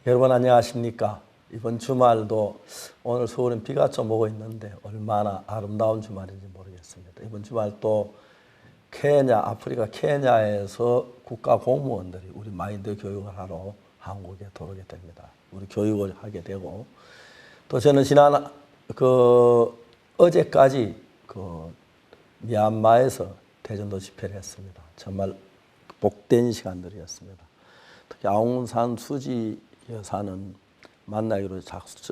여러분 안녕하십니까? 이번 주말도 오늘 서울은 비가 좀 오고 있는데 얼마나 아름다운 주말인지 모르겠습니다. 이번 주말 또 아프리카 케냐에서 국가 공무원들이 우리 마인드 교육을 하러 한국에 들어오게 됩니다. 우리 교육을 하게 되고 또 저는 지난 어제까지 미얀마에서 대전도 집회를 했습니다. 정말 복된 시간들이었습니다. 특히 아웅산 수지 여사는 만나기로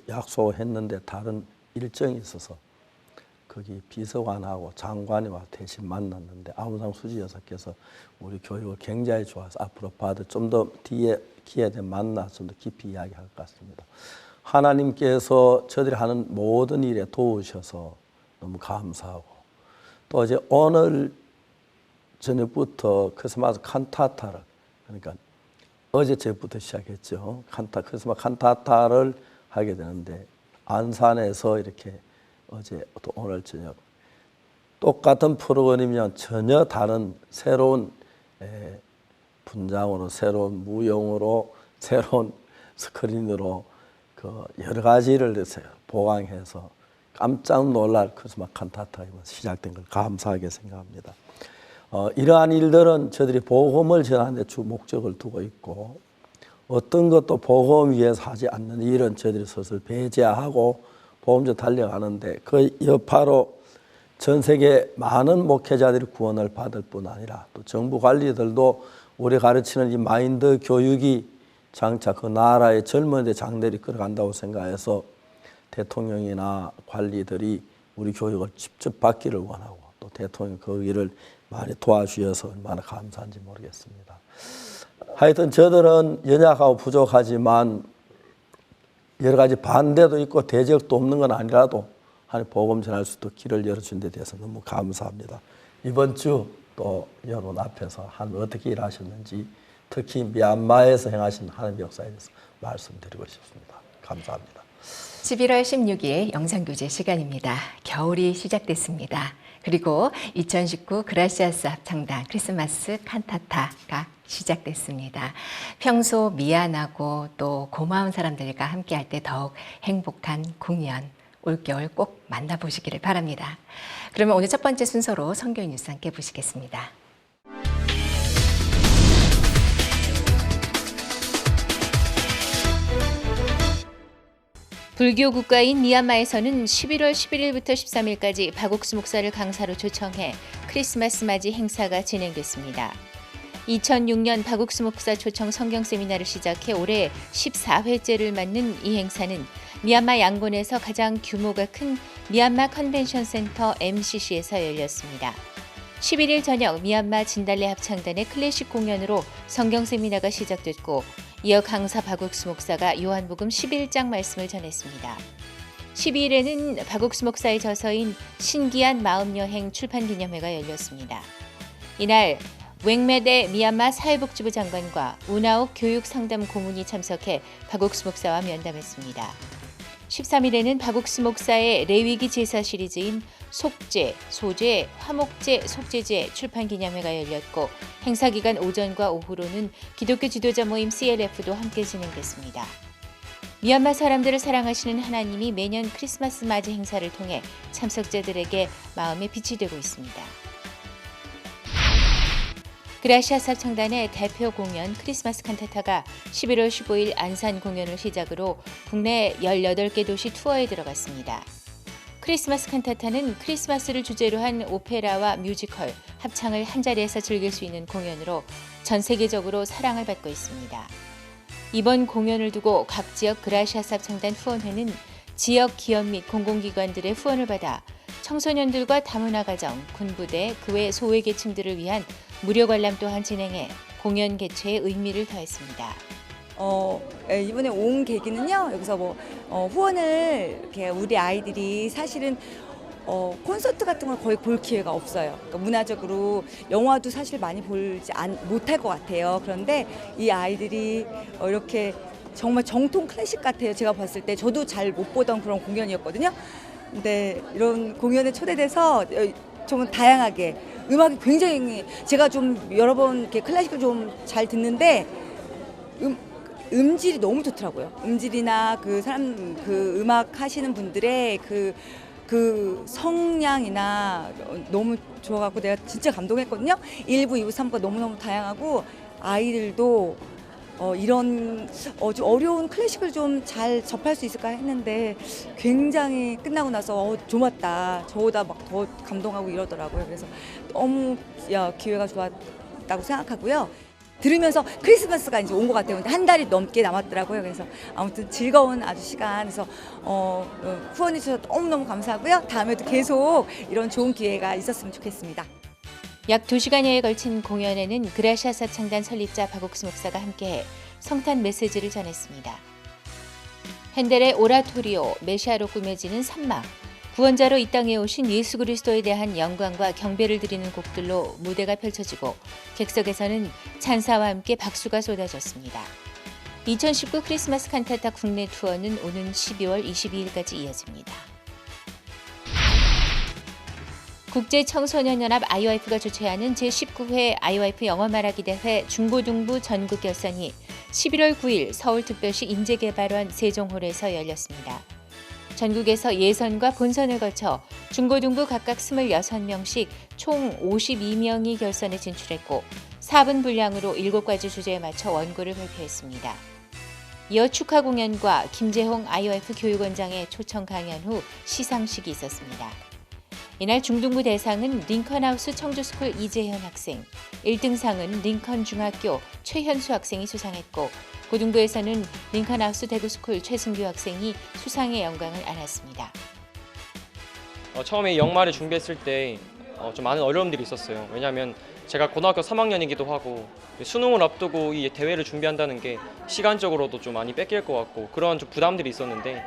약속했는데 다른 일정이 있어서 거기 비서관하고 장관이 와 대신 만났는데 아웅산 수지 여사께서 우리 교육을 굉장히 좋아해서 앞으로 봐도 좀 더 뒤에 기회 되면 만나 좀 더 깊이 이야기할 것 같습니다. 하나님께서 저들이 하는 모든 일에 도우셔서 너무 감사하고 또 어제 오늘 저녁부터 크리스마스 칸타타를 그러니까 어제 저녁부터 시작했죠. 크리스마스 칸타타를 하게 되는데 안산에서 이렇게 어제 또 오늘 저녁 똑같은 프로그램이면 전혀 다른 새로운 분장으로 새로운 무용으로 새로운 스크린으로 여러 가지를 보강해서 깜짝 놀랄 크리스마스 칸타타가 시작된 걸 감사하게 생각합니다. 이러한 일들은 저들이 복음을 전하는 데 주 목적을 두고 있고 어떤 것도 복음 위해서 하지 않는 일은 저들이 스스로 배제하고 복음적으로 달려가는데 그 여파로 전 세계 많은 목회자들이 구원을 받을 뿐 아니라 또 정부 관리들도 우리 가르치는 이 마인드 교육이 장차 그 나라의 젊은이들 장대를 끌어간다고 생각해서 대통령이나 관리들이 우리 교육을 직접 받기를 원하고 또 대통령 그 일을 많이 도와주셔서 얼마나 감사한지 모르겠습니다. 하여튼 저들은 연약하고 부족하지만 여러 가지 반대도 있고 대적도 없는 건 아니라도 하나님 복음 전할 수 있도록 길을 열어준 데 대해서 너무 감사합니다. 이번 주 또 여러분 앞에서 하나님 어떻게 일하셨는지 특히 미얀마에서 행하신 하나님의 역사에 대해서 말씀드리고 싶습니다. 감사합니다. 11월 16일 영상교제 시간입니다. 겨울이 시작됐습니다. 그리고 2019 그라시아스 합창단 크리스마스 칸타타가 시작됐습니다. 평소 미안하고 또 고마운 사람들과 함께할 때 더욱 행복한 공연 올겨울 꼭 만나보시기를 바랍니다. 그러면 오늘 첫 번째 순서로 선교인 뉴스 함께 보시겠습니다. 불교 국가인 미얀마에서는 11월 11일부터 13일까지 박옥수 목사를 강사로 초청해 크리스마스 맞이 행사가 진행됐습니다. 2006년 박옥수 목사 초청 성경 세미나를 시작해 올해 14회째를 맞는 이 행사는 미얀마 양곤에서 가장 규모가 큰 미얀마 컨벤션 센터 MCC에서 열렸습니다. 11일 저녁 미얀마 진달래 합창단의 클래식 공연으로 성경 세미나가 시작됐고 이어 강사 박옥수 목사가 요한복음 11장 말씀을 전했습니다. 12일에는 박옥수 목사의 저서인 신기한 마음여행 출판기념회가 열렸습니다. 이날 웽메데 미얀마 사회복지부 장관과 우나옥 교육상담 고문이 참석해 박옥수 목사와 면담했습니다. 13일에는 박옥수 목사의 레위기 제사 시리즈인 속죄, 소죄, 화목죄, 속죄제 출판기념회가 열렸고 행사 기간 오전과 오후로는 기독교 지도자 모임 CLF도 함께 진행됐습니다. 미얀마 사람들을 사랑하시는 하나님이 매년 크리스마스 맞이 행사를 통해 참석자들에게 마음의 빛이 되고 있습니다. 그라시아스 합창단의 대표 공연 크리스마스 칸타타가 11월 15일 안산 공연을 시작으로 국내 18개 도시 투어에 들어갔습니다. 크리스마스 칸타타는 크리스마스를 주제로 한 오페라와 뮤지컬, 합창을 한자리에서 즐길 수 있는 공연으로 전 세계적으로 사랑을 받고 있습니다. 이번 공연을 두고 각 지역 그라시아스 합창단 후원회는 지역 기업 및 공공기관들의 후원을 받아 청소년들과 다문화 가정, 군부대, 그 외 소외계층들을 위한 무료 관람 또한 진행해 공연 개최에 의미를 더했습니다. 이번에 온 계기는요. 여기서 후원을 이렇게 우리 아이들이 사실은 콘서트 같은 걸 거의 볼 기회가 없어요. 그러니까 문화적으로 영화도 사실 많이 못할 것 같아요. 그런데 이 아이들이 이렇게 정말 정통 클래식 같아요. 제가 봤을 때 저도 잘 못 보던 그런 공연이었거든요. 근데 이런 공연에 초대돼서 좀 다양하게 음악이 굉장히 제가 좀 여러 번 이렇게 클래식을 좀 잘 듣는데 음질이 너무 좋더라고요. 음질이나 그 사람 그 음악 하시는 분들의 그 성량이나 너무 좋아갖고 내가 진짜 감동했거든요. 1부, 2부, 3부가 너무너무 다양하고 아이들도 이런 좀 어려운 클래식을 좀 잘 접할 수 있을까 했는데 굉장히 끝나고 나서 좋았다. 저보다 막 더 감동하고 이러더라고요. 그래서 너무 기회가 좋았다고 생각하고요. 들으면서 크리스마스가 이제 온 것 같아요. 근데 한 달이 넘게 남았더라고요. 그래서 아무튼 즐거운 아주 시간. 그래서 후원해 주셔서 너무너무 감사하고요. 다음에도 계속 이런 좋은 기회가 있었으면 좋겠습니다. 약 2시간여에 걸친 공연에는 그라시아사 창단 설립자 박옥수 목사가 함께해 성탄 메시지를 전했습니다. 핸델의 오라토리오, 메시아로 꾸며지는 산막, 구원자로 이 땅에 오신 예수 그리스도에 대한 영광과 경배를 드리는 곡들로 무대가 펼쳐지고 객석에서는 찬사와 함께 박수가 쏟아졌습니다. 2019 크리스마스 칸타타 국내 투어는 오는 12월 22일까지 이어집니다. 국제청소년연합 IYF가 주최하는 제19회 IYF 영어 말하기 대회 중고등부 전국 결선이 11월 9일 서울특별시 인재개발원 세종홀에서 열렸습니다. 전국에서 예선과 본선을 거쳐 중고등부 각각 26명씩 총 52명이 결선에 진출했고 4분 분량으로 7가지 주제에 맞춰 원고를 발표했습니다. 이어 축하 공연과 김재홍 IYF 교육원장의 초청 강연 후 시상식이 있었습니다. 이날 중등부 대상은 링컨하우스 청주스쿨 이재현 학생, 1등상은 링컨 중학교 최현수 학생이 수상했고 고등부에서는 링컨하우스 대구스쿨 최승규 학생이 수상의 영광을 안았습니다. 처음에 영마를 준비했을 때 좀 많은 어려움들이 있었어요. 왜냐하면 제가 고등학교 3학년이기도 하고 수능을 앞두고 이 대회를 준비한다는 게 시간적으로도 좀 많이 뺏길 것 같고 그런 좀 부담들이 있었는데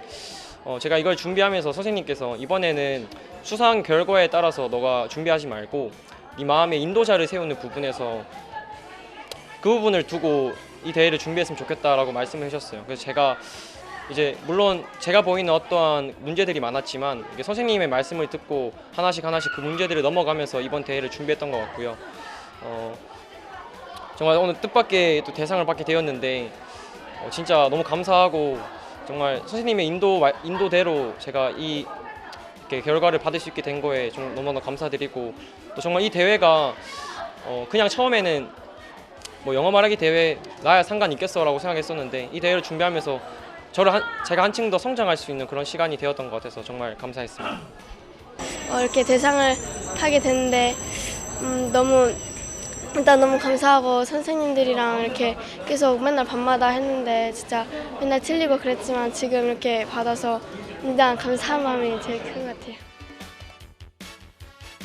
제가 이걸 준비하면서 선생님께서 이번에는 수상 결과에 따라서 너가 준비하지 말고 네 마음의 인도자를 세우는 부분에서 그 부분을 두고 이 대회를 준비했으면 좋겠다라고 말씀을 해주셨어요. 그래서 제가 이제 물론 제가 보이는 어떠한 문제들이 많았지만 이게 선생님의 말씀을 듣고 하나씩 그 문제들을 넘어가면서 이번 대회를 준비했던 것 같고요. 정말 오늘 뜻밖의 또 대상을 받게 되었는데 진짜 너무 감사하고 정말 선생님의 인도대로 제가 이렇게 결과를 받을 수 있게 된 거에 좀 너무나 감사드리고 또 정말 이 대회가 그냥 처음에는 뭐 영어 말하기 대회 나야 상관 있겠어라고 생각했었는데 이 대회를 준비하면서 제가 한층 더 성장할 수 있는 그런 시간이 되었던 것 같아서 정말 감사했습니다. 이렇게 대상을 타게 됐는데 일단 너무 감사하고 선생님들이랑 이렇게 계속 맨날 밤마다 했는데 진짜 맨날 틀리고 그랬지만 지금 이렇게 받아서 일단 감사한 마음이 제일 큰 것 같아요.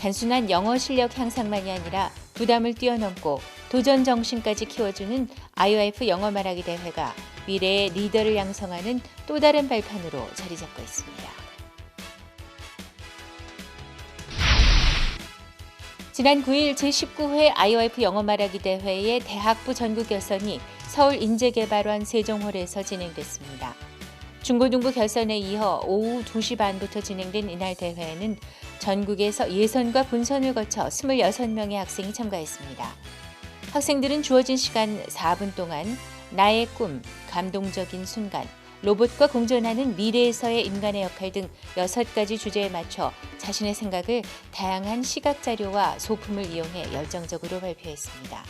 단순한 영어 실력 향상만이 아니라 부담을 뛰어넘고 도전 정신까지 키워주는 IYF 영어 말하기 대회가 미래의 리더를 양성하는 또 다른 발판으로 자리 잡고 있습니다. 지난 9일 제19회 IYF 영어 말하기 대회의 대학부 전국 결선이 서울 인재개발원 세종홀에서 진행됐습니다. 중고등부 결선에 이어 오후 2시 반부터 진행된 이날 대회에는 전국에서 예선과 본선을 거쳐 26명의 학생이 참가했습니다. 학생들은 주어진 시간 4분 동안 나의 꿈, 감동적인 순간, 로봇과 공존하는 미래에서의 인간의 역할 등 6가지 주제에 맞춰 자신의 생각을 다양한 시각 자료와 소품을 이용해 열정적으로 발표했습니다.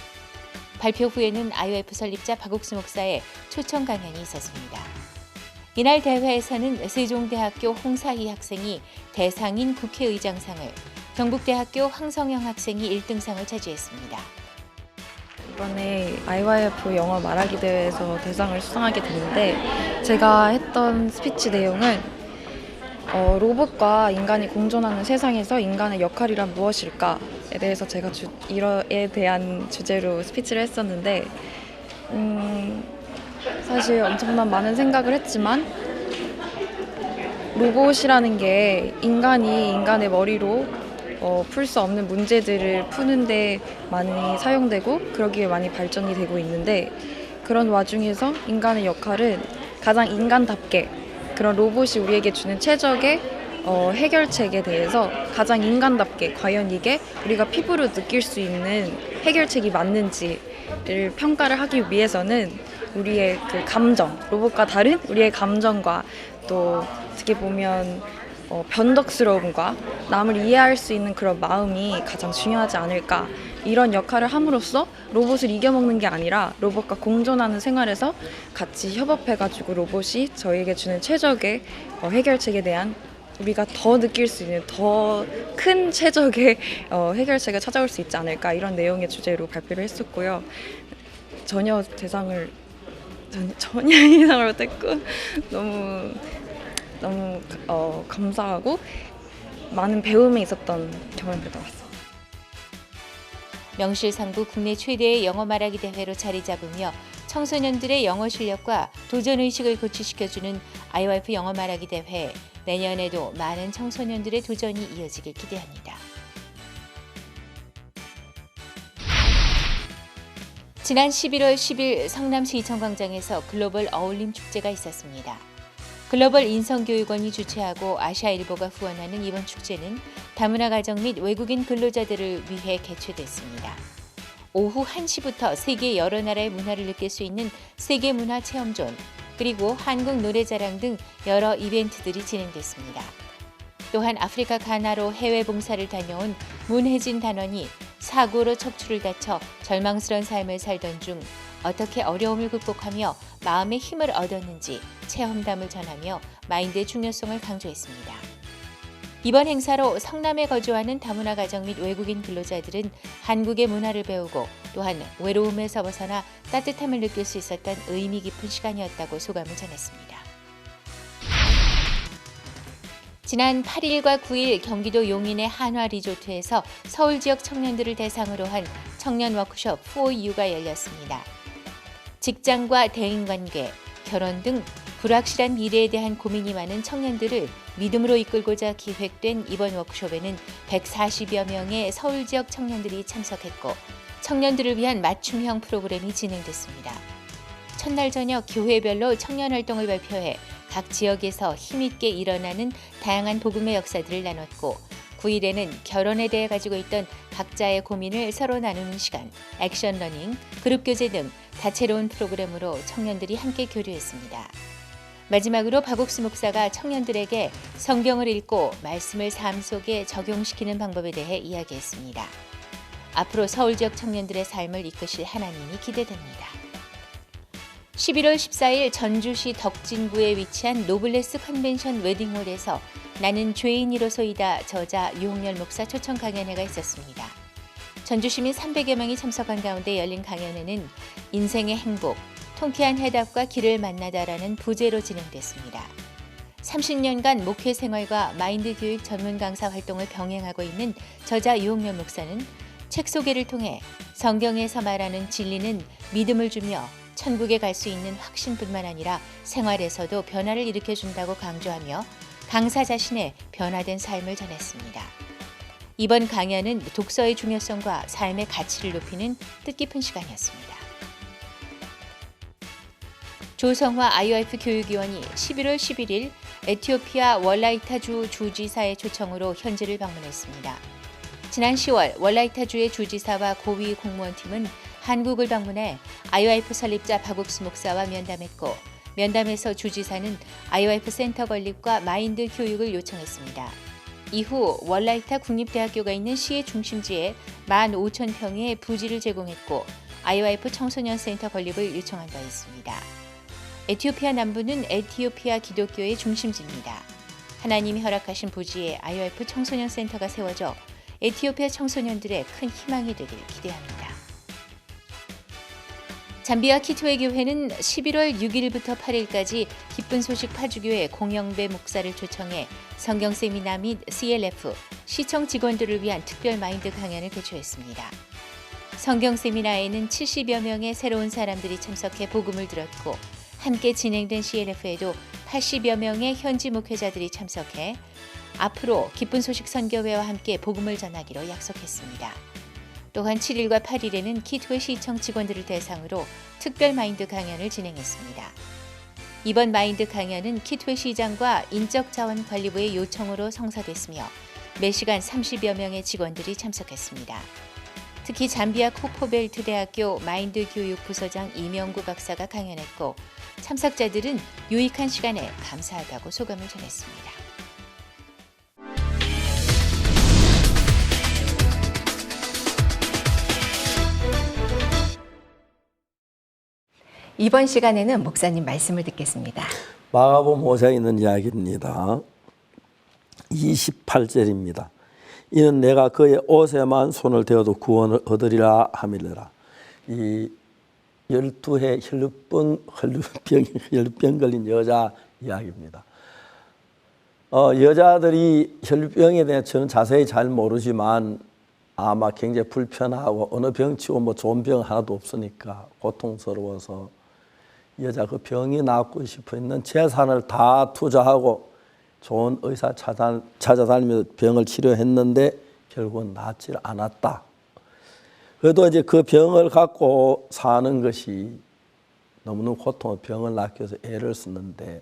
발표 후에는 IYF 설립자 박옥수 목사의 초청 강연이 있었습니다. 이날 대회에서는 세종대학교 홍사희 학생이 대상인 국회의장상을, 경북대학교 황성영 학생이 1등상을 차지했습니다. 이번에 IYF 영어 말하기 대회에서 대상을 수상하게 됐는데 제가 했던 스피치 내용은 로봇과 인간이 공존하는 세상에서 인간의 역할이란 무엇일까에 대해서 제가 이에 대한 주제로 스피치를 했었는데 사실 엄청난 많은 생각을 했지만 로봇이라는 게 인간이 인간의 머리로 풀 수 없는 문제들을 푸는데 많이 사용되고 그러기에 많이 발전이 되고 있는데 그런 와중에서 인간의 역할은 가장 인간답게 그런 로봇이 우리에게 주는 최적의 해결책에 대해서 가장 인간답게 과연 이게 우리가 피부로 느낄 수 있는 해결책이 맞는지 로봇을 평가를 하기 위해서는 우리의 그 감정, 로봇과 다른 우리의 감정과 또 어떻게 보면 변덕스러움과 남을 이해할 수 있는 그런 마음이 가장 중요하지 않을까. 이런 역할을 함으로써 로봇을 이겨먹는 게 아니라 로봇과 공존하는 생활에서 같이 협업해가지고 로봇이 저희에게 주는 최적의 해결책에 대한 우리가 더 느낄 수 있는 더 큰 최적의 해결책을 찾아올 수 있지 않을까, 이런 내용의 주제로 발표를 했었고요. 전혀 예상을 못했고 너무 감사하고 많은 배움이 있었던 경험이었던 것 같습니다. 명실상부 국내 최대의 영어 말하기 대회로 자리 잡으며 청소년들의 영어 실력과 도전의식을 고취시켜주는 IYF 영어 말하기 대회, 내년에도 많은 청소년들의 도전이 이어지길 기대합니다. 지난 11월 10일 성남시청광장에서 글로벌 어울림 축제가 있었습니다. 글로벌 인성교육원이 주최하고 아시아일보가 후원하는 이번 축제는 다문화 가정 및 외국인 근로자들을 위해 개최됐습니다. 오후 1시부터 세계 여러 나라의 문화를 느낄 수 있는 세계문화체험존, 그리고 한국 노래자랑 등 여러 이벤트들이 진행됐습니다. 또한 아프리카 가나로 해외 봉사를 다녀온 문혜진 단원이 사고로 척추를 다쳐 절망스러운 삶을 살던 중 어떻게 어려움을 극복하며 마음의 힘을 얻었는지 체험담을 전하며 마인드의 중요성을 강조했습니다. 이번 행사로 성남에 거주하는 다문화 가정 및 외국인 근로자들은 한국의 문화를 배우고 또한 외로움에서 벗어나 따뜻함을 느낄 수 있었던 의미 깊은 시간이었다고 소감을 전했습니다. 지난 8일과 9일 경기도 용인의 한화 리조트에서 서울 지역 청년들을 대상으로 한 청년 워크숍 For You가 열렸습니다. 직장과 대인관계, 결혼 등 불확실한 미래에 대한 고민이 많은 청년들을 믿음으로 이끌고자 기획된 이번 워크숍에는 140여 명의 서울 지역 청년들이 참석했고 청년들을 위한 맞춤형 프로그램이 진행됐습니다. 첫날 저녁 교회별로 청년 활동을 발표해 각 지역에서 힘있게 일어나는 다양한 복음의 역사들을 나눴고 9일에는 결혼에 대해 가지고 있던 각자의 고민을 서로 나누는 시간, 액션 러닝, 그룹 교제 등 다채로운 프로그램으로 청년들이 함께 교류했습니다. 마지막으로 박옥수 목사가 청년들에게 성경을 읽고 말씀을 삶 속에 적용시키는 방법에 대해 이야기했습니다. 앞으로 서울 지역 청년들의 삶을 이끄실 하나님이 기대됩니다. 11월 14일 전주시 덕진구에 위치한 노블레스 컨벤션 웨딩홀에서 나는 죄인이로소이다 저자 유홍열 목사 초청 강연회가 있었습니다. 전주 시민 300여 명이 참석한 가운데 열린 강연회는 인생의 행복, 통쾌한 해답과 길을 만나다라는 부제로 진행됐습니다. 30년간 목회 생활과 마인드 교육 전문 강사 활동을 병행하고 있는 저자 유홍열 목사는 책 소개를 통해 성경에서 말하는 진리는 믿음을 주며 천국에 갈 수 있는 확신뿐만 아니라 생활에서도 변화를 일으켜준다고 강조하며 강사 자신의 변화된 삶을 전했습니다. 이번 강연은 독서의 중요성과 삶의 가치를 높이는 뜻깊은 시간이었습니다. 조성화 IYF 교육위원이 11월 11일 에티오피아 월라이타주 주지사의 초청으로 현지를 방문했습니다. 지난 10월 월라이타주의 주지사와 고위 공무원팀은 한국을 방문해 IYF 설립자 박옥수 목사와 면담했고 면담에서 주지사는 IYF 센터 건립과 마인드 교육을 요청했습니다. 이후 월라이타 국립대학교가 있는 시의 중심지에 15,000평의 부지를 제공했고 IYF 청소년 센터 건립을 요청한 바 있습니다. 에티오피아 남부는 에티오피아 기독교의 중심지입니다. 하나님이 허락하신 부지에 IYF 청소년 센터가 세워져 에티오피아 청소년들의 큰 희망이 되길 기대합니다. 잠비아 키트웨이 교회는 11월 6일부터 8일까지 기쁜 소식 파주교회 공영배 목사를 초청해 성경 세미나 및 CLF, 시청 직원들을 위한 특별 마인드 강연을 개최했습니다. 성경 세미나에는 70여 명의 새로운 사람들이 참석해 복음을 들었고 함께 진행된 CLF에도 80여 명의 현지 목회자들이 참석해 앞으로 기쁜 소식 선교회와 함께 복음을 전하기로 약속했습니다. 또한 7일과 8일에는 키트웨이 시청 직원들을 대상으로 특별 마인드 강연을 진행했습니다. 이번 마인드 강연은 키트웨이 시장과 특히 잠비아 코포벨트 대학교 마인드 교육 부서장 이명구 박사가 강연했고 참석자들은 유익한 시간에 감사하다고 소감을 전했습니다. 이번 시간에는 목사님 말씀을 듣겠습니다. 마가복음 5장에 있는 이야기입니다. 28절입니다. 이는 내가 그의 옷에만 손을 대어도 구원을 얻으리라 하밀러라. 이 12해 혈루병 걸린 여자 이야기입니다. 여자들이 혈루병에 대해 저는 자세히 잘 모르지만 아마 굉장히 불편하고 어느 병치고 뭐 좋은 병 하나도 없으니까 고통스러워서 여자 그 병이 낫고 싶어 있는 재산을 다 투자하고 좋은 의사 찾아다니면서 병을 치료했는데 결국은 낫지 않았다. 그래도 이제 그 병을 갖고 사는 것이 너무너무 고통을 병을 낫기 위해서 애를 쓰는데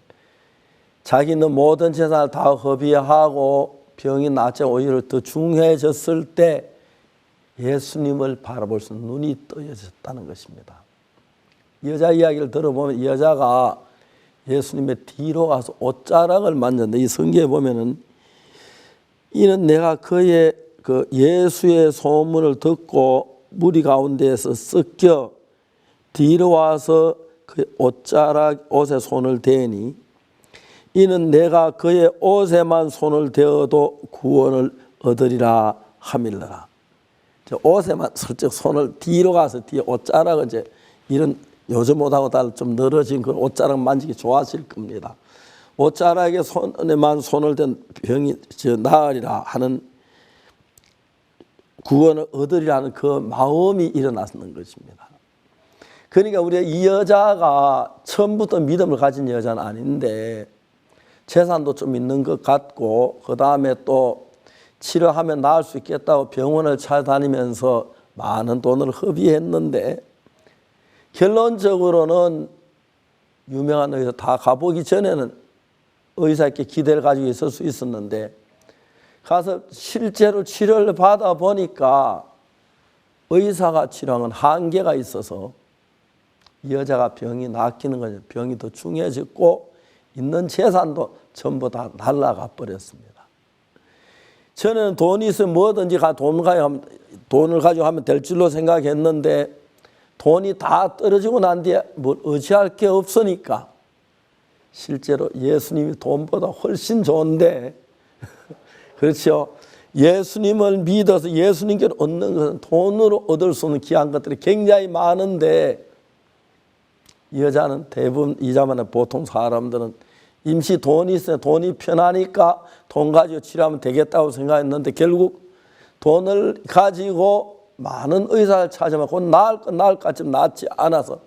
자기는 모든 재산을 다 허비하고 병이 낫지 오히려 더 중해졌을 때 예수님을 바라볼 수 있는 눈이 떠여졌다는 것입니다. 여자 이야기를 들어보면 이 여자가 예수님의 뒤로 가서 옷자락을 만졌는데 이 성경에 보면은 이는 내가 그의 그 예수의 소문을 듣고 무리 가운데에서 섞여 뒤로 와서 그 옷에 손을 대니 이는 내가 그의 옷에만 손을 대어도 구원을 얻으리라 하밀러라. 옷에만 슬쩍 손을 뒤로 가서 뒤에 옷자락을 이제 이런 요즘 옷하고 달리 좀 늘어진 그 옷자락 만지기 좋아하실 겁니다. 옷자락에 손에만 손을 댄 병이 나으리라 하는 구원을 얻으리라는 그 마음이 일어났는 것입니다. 그러니까 우리가 이 여자가 처음부터 믿음을 가진 여자는 아닌데 재산도 좀 있는 것 같고 그 다음에 또 치료하면 나을 수 있겠다고 병원을 찾아다니면서 많은 돈을 허비했는데 결론적으로는 유명한 의사 다 가보기 전에는 의사께 기대를 가지고 있을 수 있었는데 가서 실제로 치료를 받아 보니까 의사가 치료하는 한계가 있어서 이 여자가 병이 낫기는 거죠. 병이 더 중해졌고 있는 재산도 전부 다 날아가 버렸습니다. 저는 돈이 있으면 뭐든지 돈을 가지고 하면 될 줄로 생각했는데 돈이 다 떨어지고 난 뒤에 뭘 의지할 게 없으니까 실제로 예수님이 돈보다 훨씬 좋은데 그렇죠. 예수님을 믿어서 예수님께 얻는 것은 돈으로 얻을 수 없는 귀한 것들이 굉장히 많은데 이 여자는 대부분 이자만한 보통 사람들은 임시 돈이 있어요. 돈이 편하니까 돈 가지고 치료하면 되겠다고 생각했는데 결국 돈을 가지고 많은 의사를 찾으면 곧 나을 것 같지만 낫지 않아서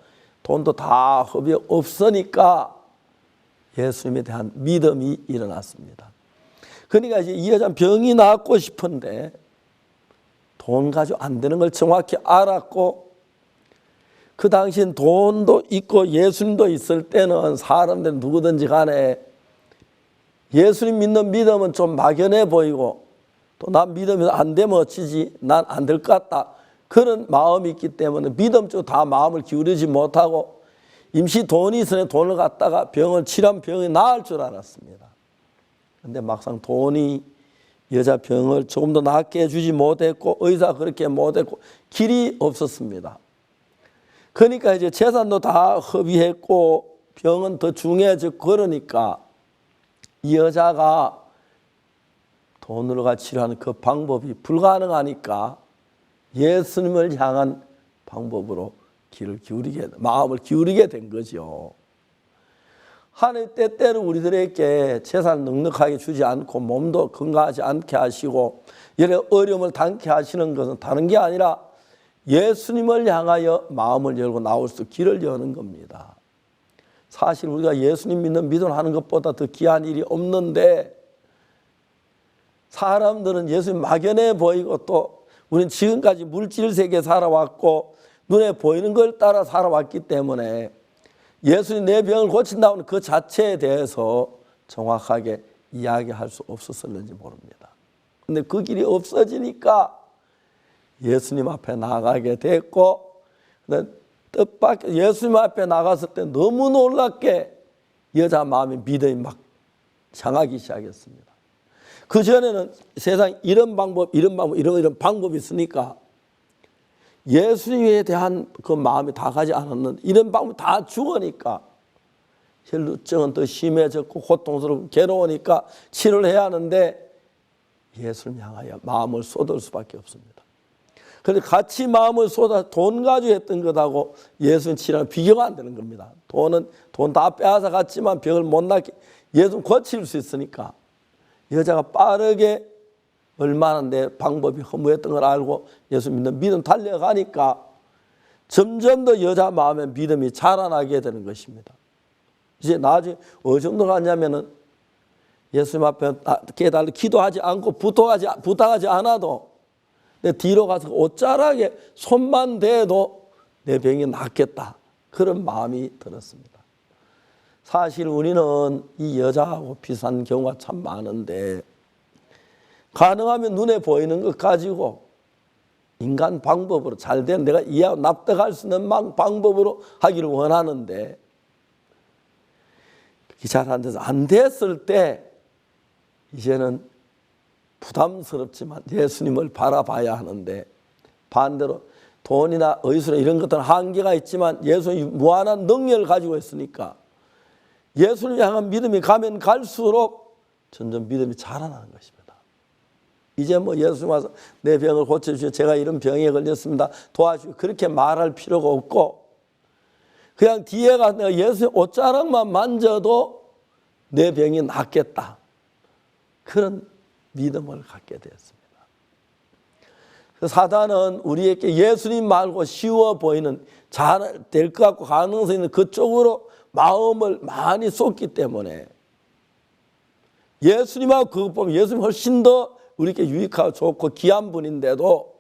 돈도 다 허비 없으니까 예수님에 대한 믿음이 일어났습니다. 그러니까 이제 이 여자는 병이 낫고 싶은데 돈 가지고 안 되는 걸 정확히 알았고 그 당시엔 돈도 있고 예수님도 있을 때는 사람들은 누구든지 간에 예수님 믿는 믿음은 좀 막연해 보이고 또 난 믿으면 안 되면 어찌지 난 안 될 것 같다 그런 마음이 있기 때문에 믿음 쪽 다 마음을 기울이지 못하고 임시 돈이 있으니 돈을 갖다가 병을 치료하면 병이 나을 줄 알았습니다. 그런데 막상 돈이 여자 병을 조금 더 낫게 해주지 못했고 의사 그렇게 못했고 길이 없었습니다. 그러니까 이제 재산도 다 허비했고 병은 더 중해졌고 그러니까 이 여자가 돈으로 가 치료하는 그 방법이 불가능하니까 예수님을 향한 방법으로 마음을 기울이게 된 거죠. 하나님 때때로 우리들에게 재산을 넉넉하게 주지 않고 몸도 건강하지 않게 하시고 여러 어려움을 당케 하시는 것은 다른 게 아니라 예수님을 향하여 마음을 열고 나올 수 길을 여는 겁니다. 사실 우리가 예수님 믿는 믿음을 하는 것보다 더 귀한 일이 없는데 사람들은 예수님 막연해 보이고 또 우리는 지금까지 물질 세계에 살아왔고 눈에 보이는 걸 따라 살아왔기 때문에 예수님 내 병을 고친다는 그 자체에 대해서 정확하게 이야기할 수 없었을는지 모릅니다. 근데 그 길이 없어지니까 예수님 앞에 나가게 됐고, 뜻밖의 예수님 앞에 나갔을 때 너무 놀랍게 여자 마음의 믿음이 막 향하기 시작했습니다. 그 전에는 세상 이런 방법, 이런 방법이 있으니까 예수님에 대한 그 마음이 다 가지 않았는데 이런 방법 다 죽으니까 혈루증은 더 심해졌고 고통스럽고 괴로우니까 치료를 해야 하는데 예수님 향하여 마음을 쏟을 수밖에 없습니다. 그런데 같이 마음을 쏟아 돈 가지고 했던 것하고 예수님 치료는 비교가 안 되는 겁니다. 돈 다 빼앗아 갔지만 병을 못 낫게 예수님 고칠 수 있으니까 여자가 빠르게 얼마나 내 방법이 허무했던 걸 알고 예수 믿는 믿음 달려가니까 점점 더 여자 마음의 믿음이 자라나게 되는 것입니다. 이제 나중에 어느 정도 가냐면은 예수님 앞에 깨달아 기도하지 않고 부탁하지 않아도 내 뒤로 가서 옷자락에 손만 대도 내 병이 낫겠다. 그런 마음이 들었습니다. 사실 우리는 이 여자하고 비슷한 경우가 참 많은데 가능하면 눈에 보이는 것 가지고 인간 방법으로 잘된 내가 이해하고 납득할 수 있는 방법으로 하기를 원하는데 그게 잘 안 돼서 안 됐을 때 이제는 부담스럽지만 예수님을 바라봐야 하는데 반대로 돈이나 의술이나 이런 것들은 한계가 있지만 예수님이 무한한 능력을 가지고 있으니까 예수님을 향한 믿음이 가면 갈수록 점점 믿음이 자라나는 것입니다. 이제 뭐 예수님 와서 내 병을 고쳐주시오. 제가 이런 병에 걸렸습니다. 도와주시오. 그렇게 말할 필요가 없고 그냥 뒤에 가서 내가 예수의 옷자락만 만져도 내 병이 낫겠다. 그런 믿음을 갖게 되었습니다. 사단은 우리에게 예수님 말고 쉬워 보이는 잘 될 것 같고 가능성이 있는 그쪽으로 마음을 많이 쏟기 때문에 예수님하고 그것 보면 예수님 훨씬 더 우리에게 유익하고 좋고 귀한 분인데도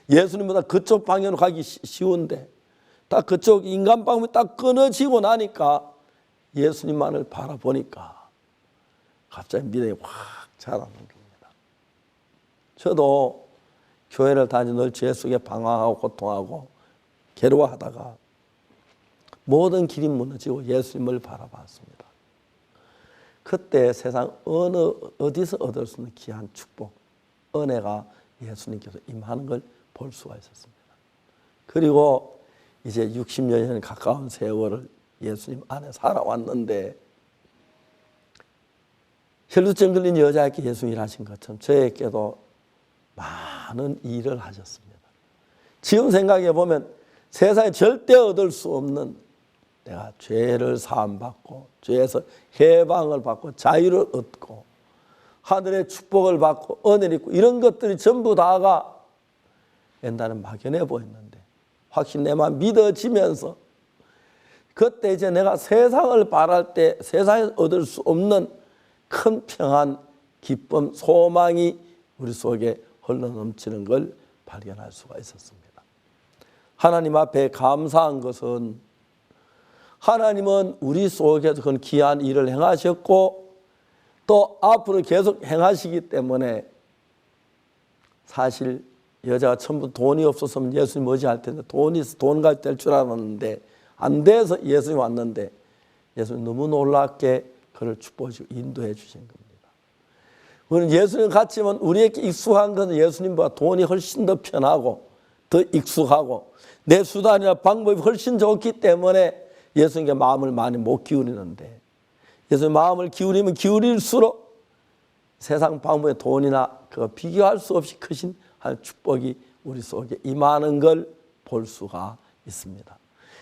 예수님보다 그쪽 방향으로 가기 쉬운데 딱 그쪽 인간 방법이 딱 끊어지고 나니까 예수님만을 바라보니까 갑자기 믿음이 확 자라는 겁니다. 저도 교회를 다니는 늘 죄 속에 방황하고 고통하고 괴로워하다가 모든 길이 무너지고 예수님을 바라봤습니다. 그때 세상 어디서 얻을 수 있는 귀한 축복, 은혜가 예수님께서 임하는 걸 볼 수가 있었습니다. 그리고 이제 60여 년 가까운 세월을 예수님 안에 살아왔는데 혈루증 걸린 여자에게 예수님이 일하신 것처럼 저에게도 많은 일을 하셨습니다. 지금 생각해 보면 세상에 절대 얻을 수 없는 내가 죄를 사함받고 죄에서 해방을 받고 자유를 얻고 하늘의 축복을 받고 은혜를 입고 이런 것들이 전부 다가 옛날엔 막연해 보였는데 확실히 내 마음 믿어지면서 그때 이제 내가 세상을 바랄 때 세상에서 얻을 수 없는 큰 평안, 기쁨, 소망이 우리 속에 흘러넘치는 걸 발견할 수가 있었습니다. 하나님 앞에 감사한 것은 하나님은 우리 속에서 그런 귀한 일을 행하셨고 또 앞으로 계속 행하시기 때문에 사실 여자가 전부 돈이 없었으면 예수님 머지할 텐데 돈이 있어 돈 가지고 될 줄 알았는데 안 돼서 예수님 왔는데 예수님 너무 놀랍게 그를 축복해주고 인도해 주신 겁니다. 우리는 예수님 같이면 우리에게 익숙한 것은 예수님보다 돈이 훨씬 더 편하고 더 익숙하고 내 수단이나 방법이 훨씬 좋기 때문에 예수님께 마음을 많이 못 기울이는데 예수님 마음을 기울이면 기울일수록 세상 방법의 돈이나 그거 비교할 수 없이 크신 축복이 우리 속에 임하는 걸 볼 수가 있습니다.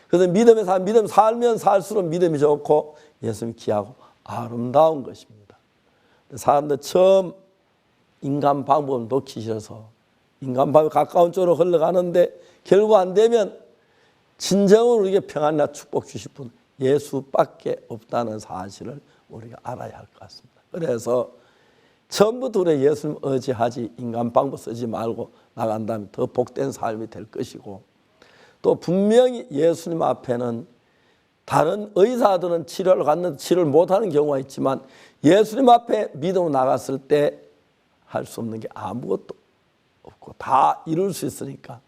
그래서 믿음 살면 살수록 믿음이 좋고 예수님이 귀하고 아름다운 것입니다. 사람들 처음 인간 방법을 놓기 싫어서 인간 방법에 가까운 쪽으로 흘러가는데 결국 안 되면 진정으로 우리에게 평안이나 축복 주실 분 예수밖에 없다는 사실을 우리가 알아야 할 것 같습니다. 그래서 처음부터 우리 예수님 의지하지 인간 방법 쓰지 말고 나간다면 더 복된 삶이 될 것이고 또 분명히 예수님 앞에는 다른 의사들은 치료를 갔는데 치료를 못하는 경우가 있지만 예수님 앞에 믿음으로 나갔을 때 할 수 없는 게 아무것도 없고 다 이룰 수 있으니까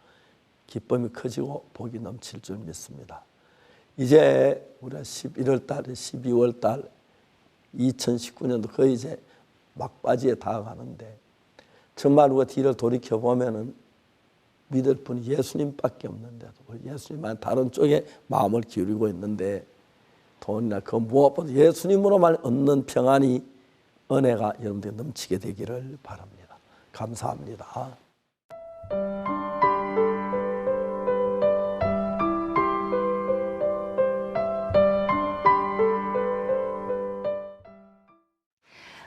기쁨이 커지고 복이 넘칠 줄 믿습니다. 이제 우리가 11월 달에 12월 달 2019년도 거의 이제 막바지에 다가가는데 정말 우리가 뒤를 돌이켜 보면은 믿을 분이 예수님밖에 없는데도 예수님만 다른 쪽에 마음을 기울이고 있는데 돈이나 그 무엇보다 예수님으로만 얻는 평안이 은혜가 여러분들이 넘치게 되기를 바랍니다. 감사합니다.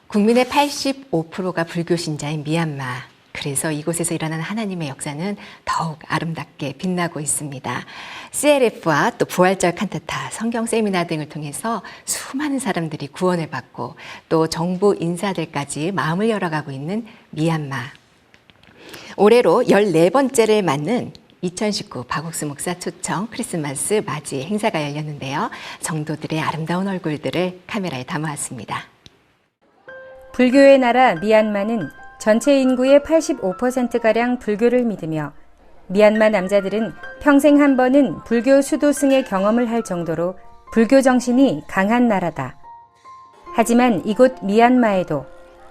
국민의 85%가 불교 신자인 미얀마. 그래서 이곳에서 일어나는 하나님의 역사는 더욱 아름답게 빛나고 있습니다. CLF와 또 부활절 칸타타, 성경 세미나 등을 통해서 수많은 사람들이 구원을 받고 또 정부 인사들까지 마음을 열어가고 있는 미얀마. 올해로 14번째를 맞는 2019 박옥수 목사 초청 크리스마스 맞이 행사가 열렸는데요. 성도들의 아름다운 얼굴들을 카메라에 담아왔습니다. 불교의 나라 미얀마는 전체 인구의 85%가량 불교를 믿으며 미얀마 남자들은 평생 한 번은 불교 수도승의 경험을 할 정도로 불교 정신이 강한 나라다. 하지만 이곳 미얀마에도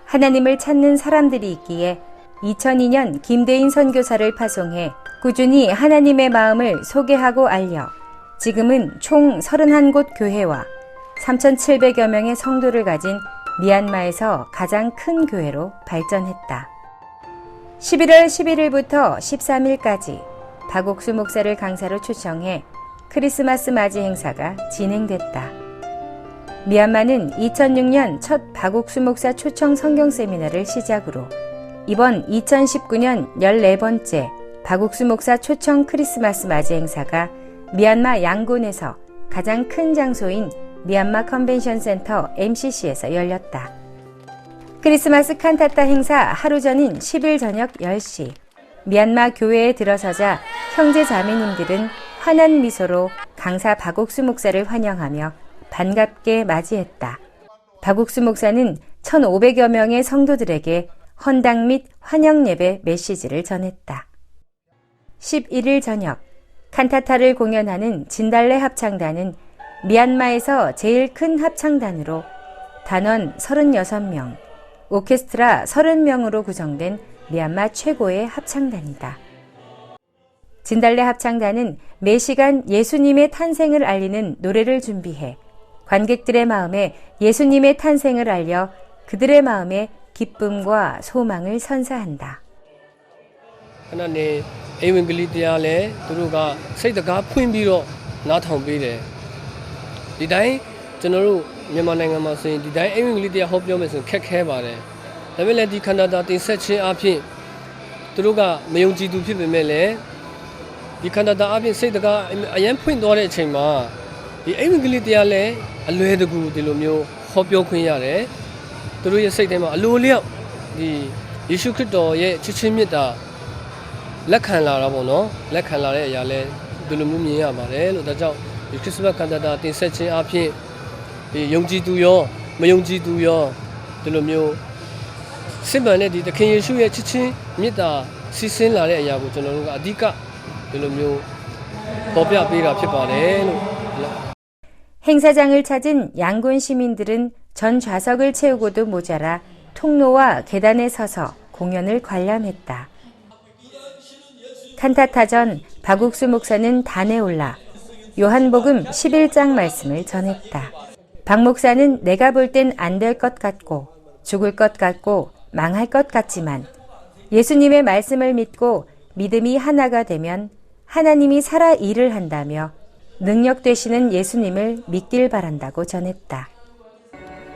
하나님을 찾는 사람들이 있기에 2002년 김대인 선교사를 파송해 꾸준히 하나님의 마음을 소개하고 알려 지금은 총 31곳 교회와 3,700여 명의 성도를 가진 미얀마에서 가장 큰 교회로 발전했다. 11월 11일부터 13일까지 박옥수 목사를 강사로 초청해 크리스마스 맞이 행사가 진행됐다. 미얀마는 2006년 첫 박옥수 목사 초청 성경 세미나를 시작으로 이번 2019년 14번째 박옥수 목사 초청 크리스마스 맞이 행사가 미얀마 양곤에서 가장 큰 장소인 미얀마 컨벤션 센터 MCC에서 열렸다. 크리스마스 칸타타 행사 하루 전인 10일 저녁 10시 미얀마 교회에 들어서자 형제 자매님들은 환한 미소로 강사 박옥수 목사를 환영하며 반갑게 맞이했다. 박옥수 목사는 1,500여 명의 성도들에게 헌당 및 환영 예배 메시지를 전했다. 11일 저녁 칸타타를 공연하는 진달래 합창단은 미얀마에서 제일 큰 합창단으로 단원 36명, 오케스트라 30명으로 구성된 미얀마 최고의 합창단이다. 진달래 합창단은 매시간 예수님의 탄생을 알리는 노래를 준비해 관객들의 마음에 예수님의 탄생을 알려 그들의 마음에 기쁨과 소망을 선사한다. 하나님 에반겔리တရားလဲသူတို့ကစိတ်တကားဖွင့်ပြီးတော့နားထောင်ပေးတယ်ဒီတိုင်းကျွန်တော်တို့မြန်မာနိုင်ငံမှာဆိုရင်ဒီတိုင်းအင်္ဂလိပ်တရားဟောပြောမယ်ဆိုရင်ခက်ခဲပါတယ်ဒါပေမဲ့လည်းဒီခန္ဓာတာတင်ဆက်ခြင်းအပြင်သူတို့ကမယုံကြည်သူဖြစ်ပေမဲ့လည်းဒီခန္ဓာတာအပြင်စိတ်တကားအရင်ဖွင့်သွားတဲ့အချိန်မှာဒီအင်္ဂလိပ်တရားလဲအလွယ်တကူဒီလိုမျိုးဟောပြောခွင့်ရတယ်သူတို့ရဲ့စိတ်ထဲမှာအလိုလျောက်ဒီယေရှုခရစ်တော်ရဲ့ချစ်ချင်းမြတ်တာလက်ခံလာတာပေါ့နော်လက်ခံလာတဲ့အရာလဲဒီလိုမျိုးမြင်ရပါတယ်လို့ဒါကြောင့်ဒီခရစ်စမတ်ခန္ဓာတာတင်ဆက်ခြင်းအပြင်ဒီယုံကြည်သူရောမယုံကြည်သူရောဒီလိုမျိုးစစ်မှန်တဲ့ဒီသခင်ယေရှုရဲ့ချစ်ချင်းမြတ်တာစီးဆင်းလာတဲ့အရာကိုကျွန်တော်တို့ကအဓိကဒီလိုမျိုးပေါ်ပြပေးတာဖြစ်ပါတယ်လို့ 행사장을 찾은 양곤 시민들은 전 좌석을 채우고도 모자라 통로와 계단에 서서 공연을 관람했다. 칸타타 전 박옥수 목사는 단에 올라 요한복음 11장 말씀을 전했다. 박 목사는 내가 볼 땐 안 될 것 같고 죽을 것 같고 망할 것 같지만 예수님의 말씀을 믿고 믿음이 하나가 되면 하나님이 살아 일을 한다며 능력 되시는 예수님을 믿길 바란다고 전했다.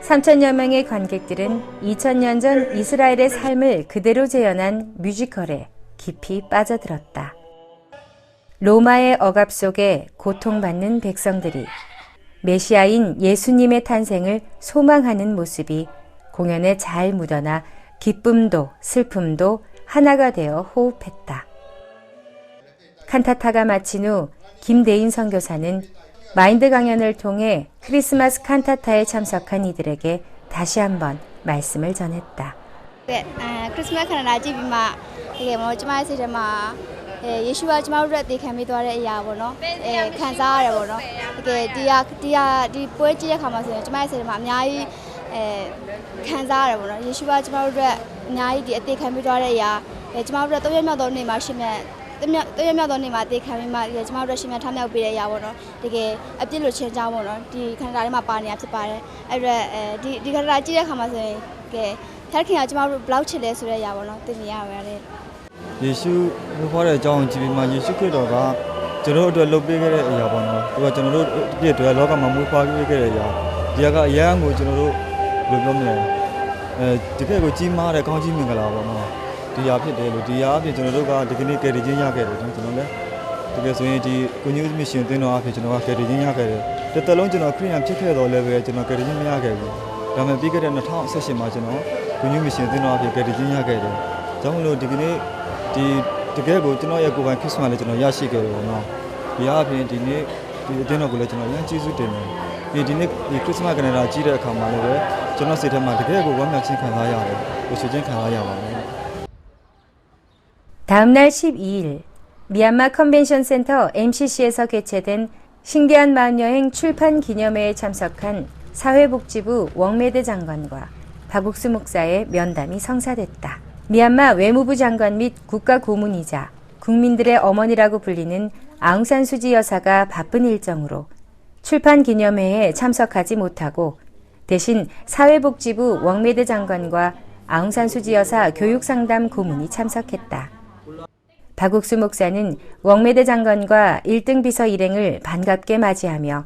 3,000여 명의 관객들은 2000년 전 이스라엘의 삶을 그대로 재현한 뮤지컬에 깊이 빠져들었다. 로마의 억압 속에 고통받는 백성들이 메시아인 예수님의 탄생을 소망하는 모습이 공연에 잘 묻어나 기쁨도 슬픔도 하나가 되어 호흡했다. 칸타타가 마친 후 김대인 선교사는 마인드 강연을 통해 크리스마스 칸타타에 참석한 이들에게 다시 한번 말씀을 전했다. 네, 크리스마스 카나지 비마 이게 뭐 주말에 마 예수와 주말에 대감이도래 야보노 칸사래보노 이게 디 포에지에 가면서 주말에 마 아냐이 칸사래보노 예수와 주말에 아냐이 디 대감이도래 야 주말에 또 몇몇 네 마시면 또 몇몇 네 마대 감이마 주말에 시면 참여 비래 야보노 이게 앞뒤로 change하보노 디 칸사래 마 빠니 앞서 빠래အဲ့ဒီခါကြည့်တဲ့ခါမှာဆိုရင်ကဲထက်ခင်ကကျမတို့ဘလောက်ချစ်လဲဆိုတဲ့ຢာပေါ့နော်သိနေရပါတယ် ယေရှုဘုရားရဲ့အကြောင်းကြည့်ပြီးမှယေရှုခရစ်တော်ကကျွန်တော်တို့အတွက်လုပ်ပေးခဲ့တဲ့အရာပေါ့နော်သူကကျွန်တော်တို့ပြည့်အတွက်လောကမှာမွေးဖွားပေးခဲ့တဲ့အရာဒီကအရာကိုကျွန်တော်တို့ဘယ်လိုပြောမလဲတကယ်ကိုကြီးမားတဲ့ကောင်းကြီးမင်္ဂလာပေါ့နော်ဒီဟာဖြစ်တယ်လို့ဒီဟာအဖြစ်ကျွန်တော်တို့ကဒီကနေ့ကယ်တင်ခြင်းရခဲ့တယ်ကျွန်တော်လည်းတကယ်ဆိုရင်ဒီကိုညူးမစ်ရှင်တင်တော်အဖြစ်ကျွန်တော်ကကယ်တင်ခြင်းရခဲ့တယ်တစ်သက်လုံးကျွန်တော်ခရိယန်ဖြစ်ခဲ့တော်လည်းပဲကျွန်တော်ကယ်တင်ခြင်းမရခဲ့ဘူးဒါပေမဲ့ပြီးခဲ့တဲ့2018မှာကျွန်တော်ကိုညူးမစ်ရှင်တင်တော်အဖြစ်ကယ်တင်ခြင်းရခဲ့တယ်ကြောင့်မလို့ဒီကနေ့ဒီတကယ်ကိုကျွန်တော်ရဲ့ကိုယ်ပိုင်ခရစ်စမတ်လည်းကျွန်တော်ရရှိခဲ့တယ်ပေါ့နော်ဒီအပြင်ဒီနေ့ဒီအတင်းတော်ကိုလည်းကျွန်တော်ရန်ကျေးဇူးတင်တယ်ဒီနေ့ဒီခရစ်စမတ်ကနေလာကြည့်တဲ့အခါမှာလည်းပဲကျွန်တော်စိတ်ထဲမှာတကယ်ကိုဝမ်းမြောက်ခြင်းခံစားရတယ်ကိုယ်ဆွေးခြင်းခံစားရပါတယ် 다음 날 12일 미얀마 컨벤션 센터 MCC에서 개최된 신기한 마음여행 출판 기념회에 참석한 사회복지부 웡메드 장관과 박옥수 목사의 면담이 성사됐다. 미얀마 외무부 장관 및 국가고문이자 국민들의 어머니라고 불리는 아웅산 수지 여사가 바쁜 일정으로 출판 기념회에 참석하지 못하고 대신 사회복지부 웡메드 장관과 아웅산 수지 여사 교육상담 고문이 참석했다. 박옥수 목사는 웡메드 장관과 1등 비서 일행을 반갑게 맞이하며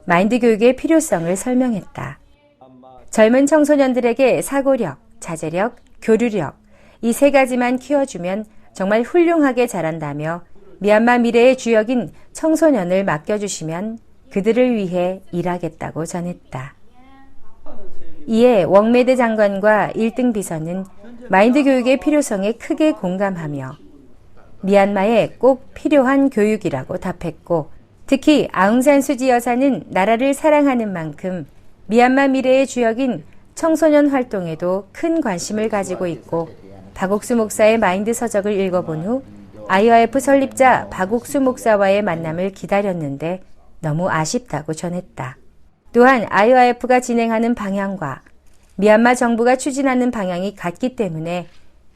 마인드 교육의 필요성을 설명했다. 젊은 청소년들에게 사고력, 자제력, 교류력 이 세 가지만 키워주면 정말 훌륭하게 자란다며 미얀마 미래의 주역인 청소년을 맡겨주시면 그들을 위해 일하겠다고 전했다. 이에 웡메드 장관과 1등 비서는 마인드 교육의 필요성에 크게 공감하며 미얀마에 꼭 필요한 교육이라고 답했고 특히 아웅산 수지 여사는 나라를 사랑하는 만큼 미얀마 미래의 주역인 청소년 활동에도 큰 관심을 가지고 있고 박옥수 목사의 마인드 서적을 읽어본 후 IOF 설립자 박옥수 목사와의 만남을 기다렸는데 너무 아쉽다고 전했다. 또한 IOF가 진행하는 방향과 미얀마 정부가 추진하는 방향이 같기 때문에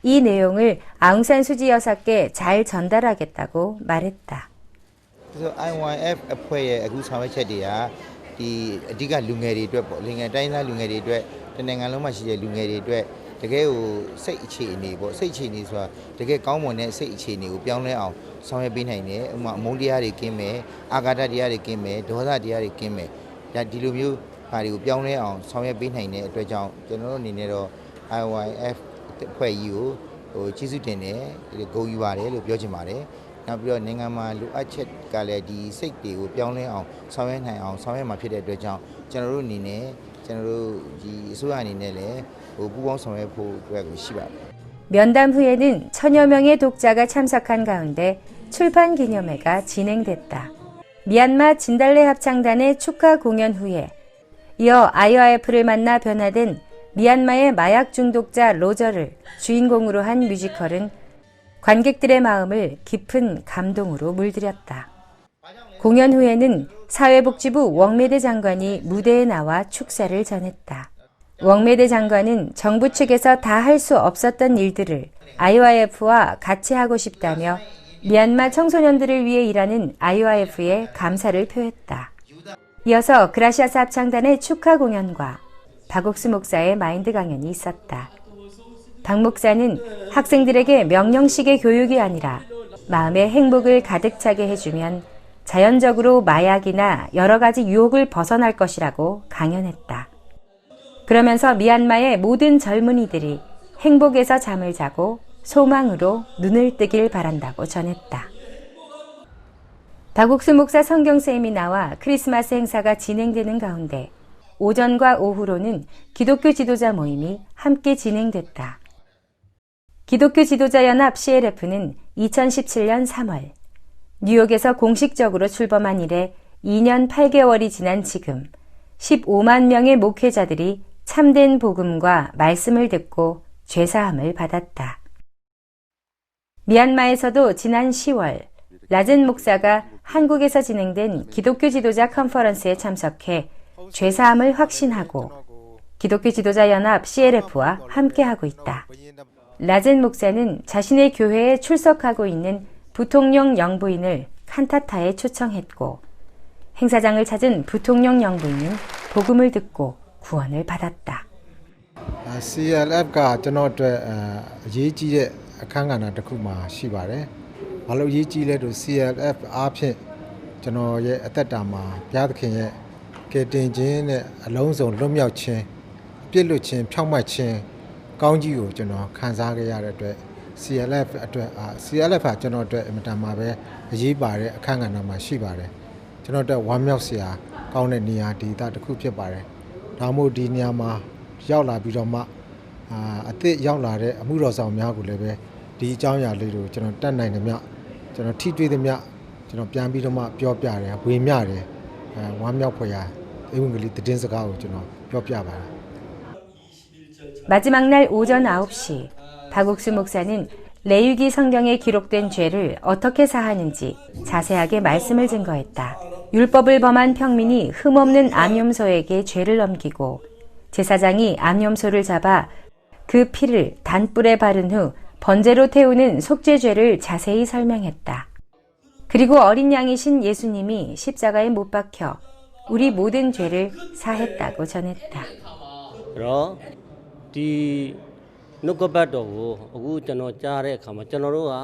이 내용을 아웅산 수지 여사께 잘 전달하겠다고 말했다. 그래서 IOFအဖွဲ့ရဲ့အခုဆောင်ရွက်ချက်တွေကဒီအဓိကလူငယ်တွေအတွက်ပေါ့လူငယ်တိုင်းသားလူငယ်တွေအတွက်တနင်္ဂနွေလုံးမှာရှိတဲ့လူငယ်တွေအတွက်တကယ်ကိုစိတ်အခြေအနေပေါ့စိတ်အခြေအနေဆိုတာတကယ်ကောင်းမွန်တဲ့စိတ်အခြေအနေကိုပြောင်းလဲအောင်ဆောင်ရွက်ပေးနိုင်တယ်ဥပမာအမုန်းတရားတွေကင်းမယ်အာဃာတတရားတွေကင်းမယ်ဒေါသတရားတွေကင်းမယ်ဒီလိုမျိုးဟာတွေကိုပြောင်းလဲအောင်ဆောင်ရွက်ပေးနိုင်တဲ့အတွက်ကြောင့်ကျွန်တော်တို့အနေနဲ့တော့ IOFအဖွဲ့ကြီးကိုကျေးဇူးတင်တယ်ဂုဏ်ယူပါတယ်လို့ပြောချင်ပါတယ်နောက်ပြီးတော့နိုင်ငံမှာလိုအပ်ချက်ကလည်းဒီစိတ်တွေကိုပြောင်းလဲအောင်ဆောင်ရွက်နိုင်အောင်ဆောင်ရွက်မှာဖြစ်တဲ့အတွက်ကြောင့်ကျွန်တော်တို့အနေနဲ့ကျွန်တော်တို့ဒီအစိုးရအနေနဲ့လည်းပူးပေါင်းဆောင်ရွက်ဖို့အတွက်ကိုရှိပါတယ် 면담 후에는 천여 명의 독자가 참석한 가운데 출판 기념회가 진행됐다. 미얀마 진달래 합창단의 축하 공연 후에 이어 IOF를 만나 변화된 미얀마의 마약 중독자 로저를 주인공으로 한 뮤지컬은 관객들의 마음을 깊은 감동으로 물들였다. 공연 후에는 사회복지부 웡메드 장관이 무대에 나와 축사를 전했다. 웡메드 장관은 정부 측에서 다 할 수 없었던 일들을 IOF와 같이 하고 싶다며 미얀마 청소년들을 위해 일하는 IOF에 감사를 표했다. 이어서 그라시아스 합창단의 축하 공연과 박옥수 목사의 마인드 강연이 있었다. 박 목사는 학생들에게 명령식의 교육이 아니라 마음의 행복을 가득 차게 해주면 자연적으로 마약이나 여러 가지 유혹을 벗어날 것이라고 강연했다. 그러면서 미얀마의 모든 젊은이들이 행복에서 잠을 자고 소망으로 눈을 뜨길 바란다고 전했다. 박옥수 목사 성경쌤이 나와 크리스마스 행사가 진행되는 가운데 오전과 오후로는 기독교 지도자 모임이 함께 진행됐다. 기독교 지도자 연합 CLF는 2017년 3월 뉴욕에서 공식적으로 출범한 이래 2년 8개월이 지난 지금 15만 명의 목회자들이 참된 복음과 말씀을 듣고 죄사함을 받았다. 미얀마에서도 지난 10월 라젠 목사가 한국에서 진행된 기독교 지도자 컨퍼런스에 참석해 죄사함을 확신하고 기독교 지도자 연합 CLF와 함께하고 있다. 라젠 목사는 자신의 교회에 출석하고 있는 부통령 영부인을 칸타타에 초청했고 행사장을 찾은 부통령 영부인은 복음을 듣고 구원을 받았다. CLF가 ကျွန်တော်အတွက်အရေးကြီးတဲ့အခမ်းကဏ္ဍတစ်ခုမှရှိပါတယ်။ဘာလို့အရေးကြီးလဲဆို CLF အားဖြင့်ကျွန်တော်ရဲ့အသက်တာမှာဘုရားသခင်ရဲ့ကယ်တင်ခြင်းနဲ့အလုံးစုံလွတ်မြောက်ခြင်းအပြစ်လွတ်ခြင်းဖြောင့်မတ်ခြင်းကောင်းကြီးကိုကျွန်တော်ခံစားခဲ့ရတဲ့အတွက် CLF အတွက် CLF ကကျွန်တော်အတွက်အင်မတန်မှပဲအရေးပါတဲ့အခမ်းကဏ္ဍမှာရှိပါတယ်။ကျွန်တော်အတွက်ဝမ်းမြောက်စရာကောင်းတဲ့နေရာဒေသတစ်ခုဖြစ်ပါတယ်။ဒါမှမဟုတ်ဒီနေရာမှာရောက်လာပြီးတော့မှအသစ်ရောက်လာတဲ့အမှုတော်ဆောင်များကိုလည်းပဲဒီအကြောင်းအရာလေးတွေကိုကျွန်တော်တတ်နိုင်တယ်မြကျွန်တော်ထိတွေ့တယ်မြကျွန်တော်ပြန်ပြီးတော့မှပြောပြတယ်ဝေမျှတယ်ဝမ်းမြောက်ဖွယ်ရာဧဝံဂေလိသတင်းစကားကိုကျွန်တော်ပြောပြပါတယ် 마지막 날 오전 9시 박옥수 목사는 레위기 성경에 기록된 죄를 어떻게 사하는지 자세하게 말씀을 증거했다. 율법을 범한 평민이 흠없는 암염소에게 죄를 넘기고 제사장이 암염소를 잡아 그 피를 단불에 바른 후 번제로 태우는 속죄죄를 자세히 설명했다. 그리고 어린 양이신 예수님이 십자가에 못 박혀 우리 모든 죄를 사했다고 전했다. ဒီနှုတ်ကပတ်တော်ကိုအခုကျွန်တော်ကြားတဲ့အခါမှာကျွန်တော်တို့က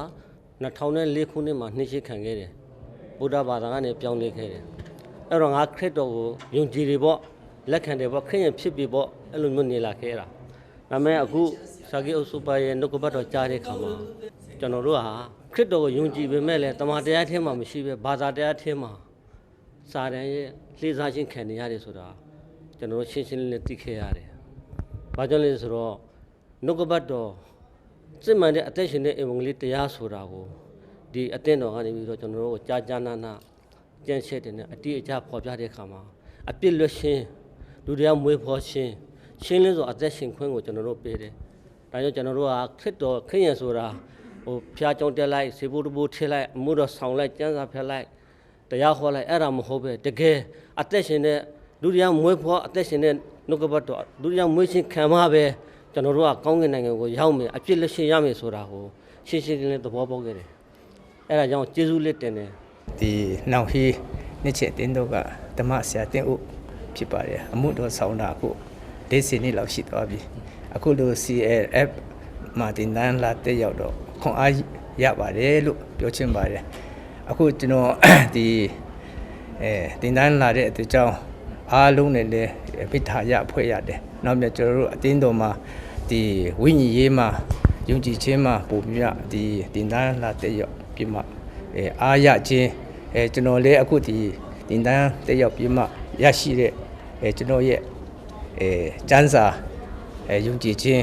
2004ခုနှစ်မှာနှိမ့်ရှိခံခဲ့တယ်ဗုဒ္ဓဘာသာကနေပြောင်းလဲခဲ့တယ်အဲ့တော့ငါခရစ်တော်ကိုယုံကြည်တယ်ပေါ့လက်ခံတယ်ပေါ့ခရစ်ယာန်ဖြစ်ပြီပေါ့အဲ့လိုမျိုးနေလာခဲ့တာဒါပေမဲ့အခုစာကိအုပ်စုပါရဲ့နှုတ်ကပတ်တော်ကြားတဲ့အခါမှာကျွန်တော်တို့ဟာခရစ်တော်ကိုယုံကြည်ပေမဲ့လည်းတမန်တရားထဲမှာမရှိပဲဘာသာတရားထဲမှာစာတန်ရဲ့လှေစားခြင်းခံနေရတယ်ဆိုတာကျွန်တော်တို့ရှင်းရှင်းလင်းလင်းသိခဲ့ရတယ်ဘာကြောင့်လဲဆိုတော့နှုတ်ကပတ်တော်စစ်မှန်တဲ့အသက်ရှင်တဲ့ဧဝံဂေလိတရားဆိုတာကိုဒီအသင်းတော်ကနေပြီးတော့ကျွန်တော်တို့ကိုကြားကြားနာနာကြံ့ဆက်တဲ့အတိအကျဖော်ပြတဲ့အခါမှာအပြစ်လွတ်ခြင်းလူတရားမွေးဖော်ခြင်းရှင်းလင်းစွာအသက်ရှင်ခွင့်ကိုကျွန်တော်တို့ပေးတယ်။ဒါကြောင့်ကျွန်တော်တို့ဟာခရစ်တော်ခရစ်ယာန်ဆိုတာဟိုဖျားကြောင်တက်လိုက်စေဖို့တဖို့ထည့်လိုက်အမှုတော်ဆောင်လိုက်ကျမ်းစာဖျက်လိုက်တရားဟောလိုက်အဲ့ဒါမဟုတ်ပဲတကယ်အသက်ရှင်တဲ့လူတရားမွေးဖော်အသက်ရှင်တဲ့နှုတ်ကပတ်တော်လူတရားမွေးခြင်းခံမှာပဲကျွန်တော်တို့ကကောင်းကင်နိုင်ငံကိုရောက်မယ်အပြစ်လက်ရှင်ရမယ်ဆိုတာကိုရှင်းရှင်းလင်းလင်းသဘောပေါက်ခဲ့တယ်အဲ့ဒါကြောင့်ကျေးဇူးလက်တင်တယ်ဒီနောက်ဟီနှစ်ချက်တင်းတော့ကဓမ္မဆရာတင်ဦးဖြစ်ပါတယ်အမှုတော်ဆောင်တာအခု40နှစ်လောက်ရှိသွားပြီအခုလို CLF မှာတင်တန်းလာတက်ရောက်တော့ခွန်အားရပါတယ်လို့ပြောချင်ပါတယ်အခုကျွန်တော်ဒီတင်တန်းလာတဲ့အတွက်ကြောင့်အားလုံးနဲ့လည်းပိဋကရဖွဲ့ရတယ်နောက်မြကျွန်တော်တို့အတင်းတော်မှာဒီဝိညာဉ်ရေးမှာယုံကြည်ခြင်းမှာပုံပြဒီတင်တန်းလာတက်ရောက်ပြီးမှအားရခြင်းကျွန်တော်လည်းအခုဒီတင်တန်းတက်ရောက်ပြီးမှရရှိတဲ့ကျွန်တော်ရဲ့ကျမ်းစာယုံကြည်ခြင်း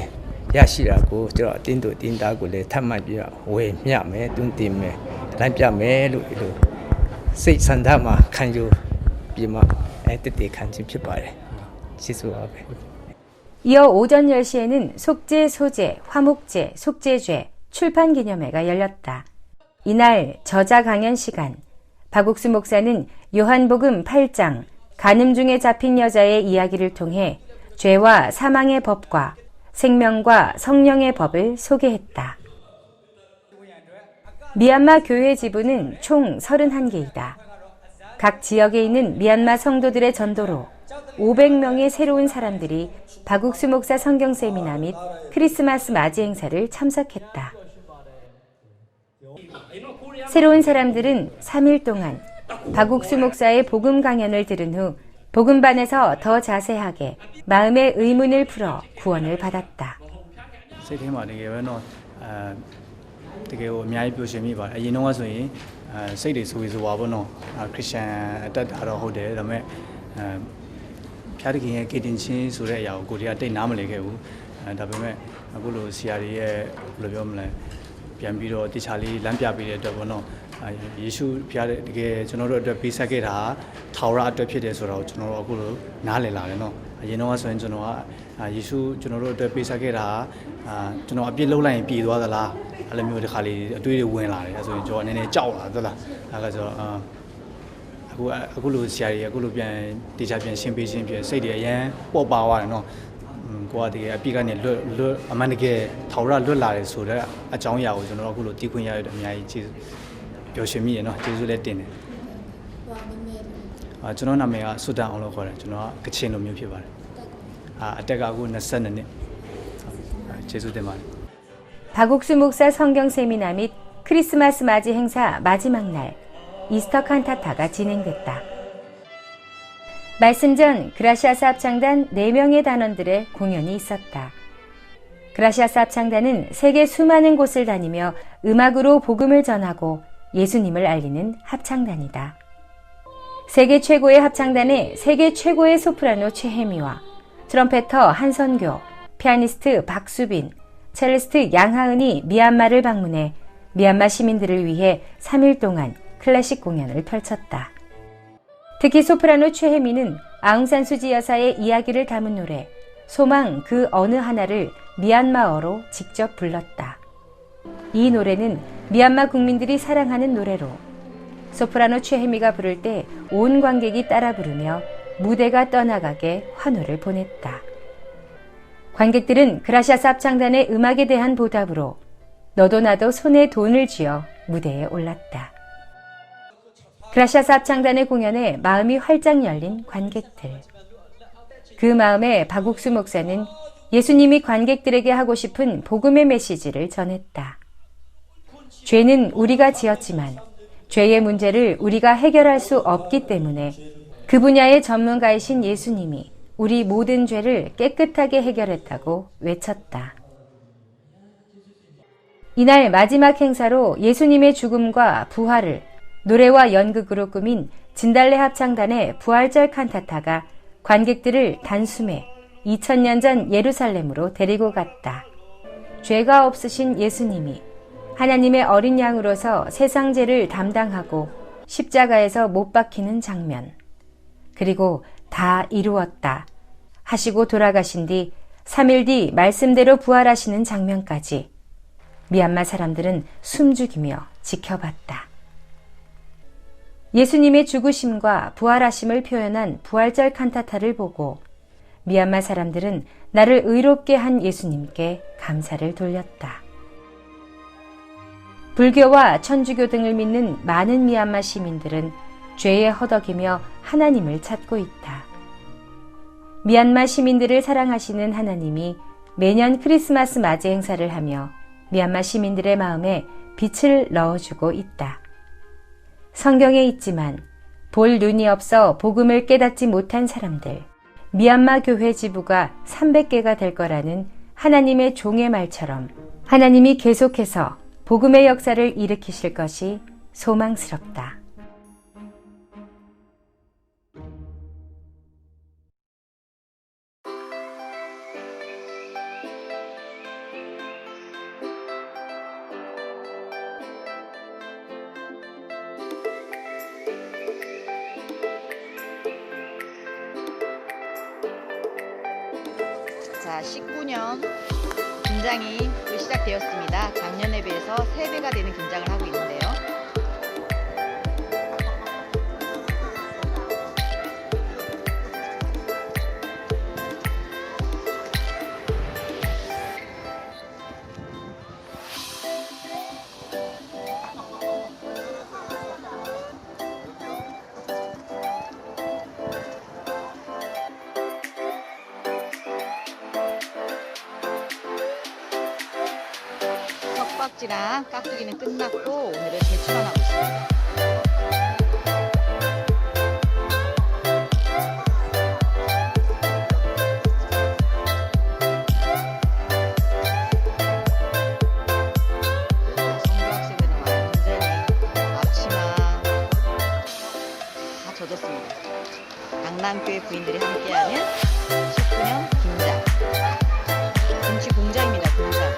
ရရှိတာကိုကျွန်တော်အတင်းတို့တင်သားကိုလည်းထပ်မှတ်ပြီးဝေမျှမယ်တွန်းတင်မယ်လိုက်ပြမယ်လို့ဒီလိုစိတ်ဆန္ဒမှာခံယူပြီးမှတည်ခံခြင်းဖြစ်ပါတယ်ရှိဆိုပါပဲ 이어 오전 10시에는 속죄, 소죄, 화목제, 속죄죄, 출판 기념회가 열렸다. 이날 저자 강연 시간, 박옥수 목사는 요한복음 8장 간음 중에 잡힌 여자의 이야기를 통해 죄와 사망의 법과 생명과 성령의 법을 소개했다. 미얀마 교회 지부는 총 31개이다. 각 지역에 있는 미얀마 성도들의 전도로 500명의 새로운 사람들이 박옥수 목사 성경 세미나 및 크리스마스 맞이 행사를 참석했다. 새로운 사람들은 3일 동안 박옥수 목사의 복음 강연을 들은 후 복음반에서 더 자세하게 마음의 의문을 풀어 구원을 받았다. တကယ်ကိုအများကြီးပြောရှင်မိပါတယ်အရင်တော့ဆိုရင်စိတ်တွေဆိုပြီးဆိုပါဘောနော်ခရစ်ယာန်အတက်တာတော့ဟုတ်တယ်ဒါပေမဲ့ဖျားတခင်ရဲ့ကေတင်ချင်းဆိုတဲ့အရာကိုကိုတွေကတိတ်နားမလည်ခဲ့ဘူးဒါပေမဲ့အခုလိုဆရာတွေရဲ့ဘယ်လိုပြောမလဲပြန်ပြီးတော့တခြားလေးလမ်းပြပေးတဲ့အတွက်ဘောနော် ယေရှုဖျားတဲ့တကယ်ကျွန်တော်တို့အတွက်ပေးဆက်ခဲ့တာထာဝရအတွက်ဖြစ်တယ်ဆိုတော့ကျွန်တော်တို့အခုလိုနားလည်လာတယ်နော်အရင်တော့ဆိုရင်ကျွန်တော်ကယေရှုကျွန်တော်တို့အတွက်ပေးဆက်ခဲ့တာကျွန်တော်အပြစ်လုပ်လိုက်ရင်ပြည်သွားသလားအဲ့လိုမျိုးတစ်ခါလေးအတွေးတွေဝင်လာတယ်အဲ့ဆိုရင်ကျွန်တော်နည်းနည်းကြောက်လာသလားအဲ့ကဆိုတော့အခုလိုဆရာကြီးအခုလိုပြန်တေချာပြန်ရှင်းပေးခြင်းဖြစ်စိတ်တွေအရန်ပေါ့ပါသွားတယ်နော်ကိုကတကယ်အပြစ်ကနေလွတ်အမှန်တကယ်ထာဝရလွတ်လာတယ်ဆိုတော့အကြောင်းအရာကိုကျွန်တော်တို့အခုလိုတီးခွင့်ရတဲ့အများကြီးကျေးဇူးပျော်ရွှင်မိရနော်ကျေးဇူးလည်းတင်တယ်ကျွန်တော်နာမည်ကဆွတ်တန်အောင်လို့ခေါ်တယ်ကျွန်တော်ကကချင်လူမျိုးဖြစ်ပါတယ်အတက်ကအခု22နှစ်ကျေးဇူးတင်ပါတယ် 박옥수 목사 성경 세미나 및 크리스마스 맞이 행사 마지막 날 이스터 칸타타가 진행됐다. 말씀 전 그라시아스 합창단 4명의 단원들의 공연이 있었다. 그라시아스 합창단은 세계 수많은 곳을 다니며 음악으로 복음을 전하고 예수님을 알리는 합창단이다. 세계 최고의 합창단에 세계 최고의 소프라노 최혜미와 트럼페터 한선교, 피아니스트 박수빈, 첼리스트 양하은이 미얀마를 방문해 미얀마 시민들을 위해 3일 동안 클래식 공연을 펼쳤다. 특히 소프라노 최혜미는 아웅산수지 여사의 이야기를 담은 노래 소망 그 어느 하나를 미얀마어로 직접 불렀다. 이 노래는 미얀마 국민들이 사랑하는 노래로 소프라노 최혜미가 부를 때 온 관객이 따라 부르며 무대가 떠나가게 환호를 보냈다. 관객들은 그라시아스 합창단의 음악에 대한 보답으로 너도 나도 손에 돈을 쥐어 무대에 올랐다. 그라시아스 합창단의 공연에 마음이 활짝 열린 관객들. 그 마음에 박옥수 목사는 예수님이 관객들에게 하고 싶은 복음의 메시지를 전했다. 죄는 우리가 지었지만 죄의 문제를 우리가 해결할 수 없기 때문에 그 분야의 전문가이신 예수님이 우리 모든 죄를 깨끗하게 해결했다고 외쳤다. 이날 마지막 행사로 예수님의 죽음과 부활을 노래와 연극으로 꾸민 진달래 합창단의 부활절 칸타타가 관객들을 단숨에 2000년 전 예루살렘으로 데리고 갔다. 죄가 없으신 예수님이 하나님의 어린 양으로서 세상 죄를 담당하고 십자가에서 못 박히는 장면. 그리고 다 이루었다 하시고 돌아가신 뒤 3일 뒤 말씀대로 부활하시는 장면까지 미얀마 사람들은 숨죽이며 지켜봤다. 예수님의 죽으심과 부활하심을 표현한 부활절 칸타타를 보고 미얀마 사람들은 나를 의롭게 한 예수님께 감사를 돌렸다. 불교와 천주교 등을 믿는 많은 미얀마 시민들은 죄에 허덕이며 하나님을 찾고 있다. 미얀마 시민들을 사랑하시는 하나님이 매년 크리스마스 맞이 행사를 하며 미얀마 시민들의 마음에 빛을 넣어주고 있다. 성경에 있지만 볼 눈이 없어 복음을 깨닫지 못한 사람들, 미얀마 교회 지부가 300개가 될 거라는 하나님의 종의 말처럼 하나님이 계속해서 복음의 역사를 일으키실 것이 소망스럽다. 자, 19년 긴장이 또 시작되었습니다. 작년에 비해서 3배가 되는 긴장을 하고 있는데요. 석박지랑 깍두기는 끝났고 오늘은 제출만 하고 있습니다. 성교학생들은 완전히 앞치마 다 젖었습니다. 강남교회 부인들이 함께하는 19년 김장. 김치 공장입니다. 공장.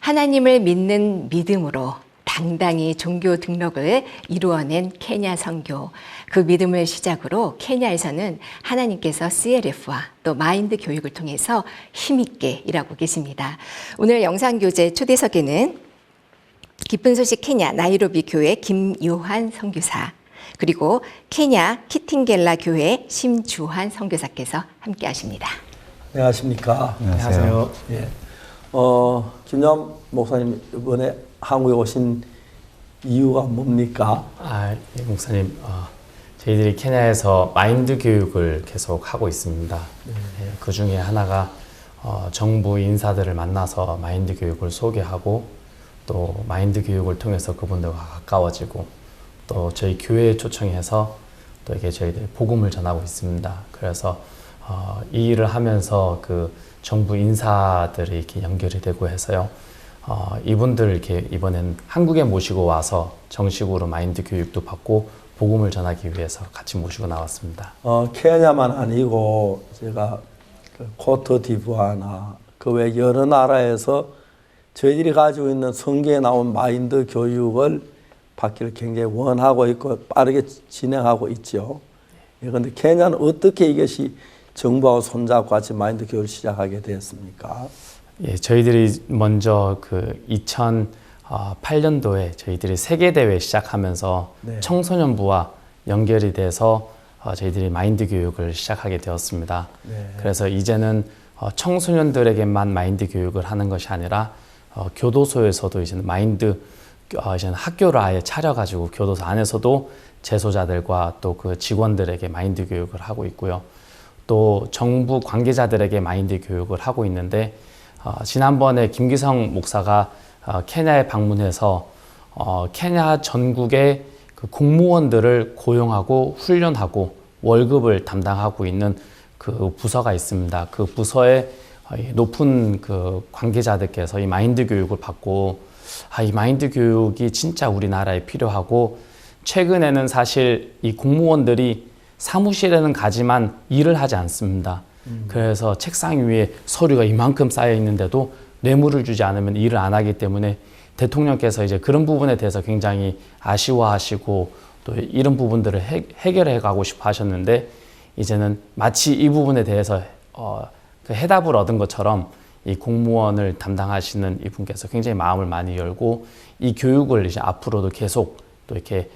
하나님을 믿는 믿음으로 당당히 종교 등록을 이루어낸 케냐 선교. 그 믿음을 시작으로 케냐에서는 하나님께서 CLF와 또 마인드 교육을 통해서 힘있게 일하고 계십니다. 오늘 영상교재 초대석에는 기쁜 소식 케냐 나이로비 교회 김요한 선교사, 그리고 케냐 키팅겔라 교회 심주환 선교사께서 함께 하십니다. 안녕하십니까. 안녕하세요. 예. 김남 목사님 이번에 한국에 오신 이유가 뭡니까? 예, 목사님, 저희들이 케냐에서 마인드 교육을 계속 하고 있습니다. 예, 그 중에 하나가 정부 인사들을 만나서 마인드 교육을 소개하고 또 마인드 교육을 통해서 그분들과 가까워지고 또 저희 교회에 초청해서 또 이게 저희들 복음을 전하고 있습니다. 그래서 이 일을 하면서 그 정부 인사들이 이렇게 연결이 되고 해서요. 이분들 이렇게 이번엔 한국에 모시고 와서 정식으로 마인드 교육도 받고 복음을 전하기 위해서 같이 모시고 나왔습니다. 케냐만 아니고 제가 그 코트디부아나 그 외 여러 나라에서 저희들이 가지고 있는 성경에 나온 마인드 교육을 받기를 굉장히 원하고 있고 빠르게 진행하고 있죠. 그런데 케냐는 어떻게 이것이 정부하고 손잡고 같이 마인드 교육을 시작하게 되었습니까? 예, 저희들이 먼저 그 2008년도에 저희들이 세계대회 시작하면서 네. 청소년부와 연결이 돼서 저희들이 마인드 교육을 시작하게 되었습니다. 네. 그래서 이제는 청소년들에게만 마인드 교육을 하는 것이 아니라 교도소에서도 이제는 이제는 학교를 아예 차려가지고 교도소 안에서도 재소자들과 또 그 직원들에게 마인드 교육을 하고 있고요. 또 정부 관계자들에게 마인드 교육을 하고 있는데 지난번에 김기성 목사가 케냐에 방문해서 케냐 전국의 그 공무원들을 고용하고 훈련하고 월급을 담당하고 있는 그 부서가 있습니다. 그 부서에 높은 그 관계자들께서 이 마인드 교육을 받고 이 마인드 교육이 진짜 우리나라에 필요하고 최근에는 사실 이 공무원들이 사무실에는 가지만 일을 하지 않습니다. 그래서 책상 위에 서류가 이만큼 쌓여 있는데도 뇌물을 주지 않으면 일을 안 하기 때문에 대통령께서 이제 그런 부분에 대해서 굉장히 아쉬워하시고 또 이런 부분들을 해결해 가고 싶어 하셨는데 이제는 마치 이 부분에 대해서 그 해답을 얻은 것처럼 이 공무원을 담당하시는 이분께서 굉장히 마음을 많이 열고 이 교육을 이제 앞으로도 계속 또 이렇게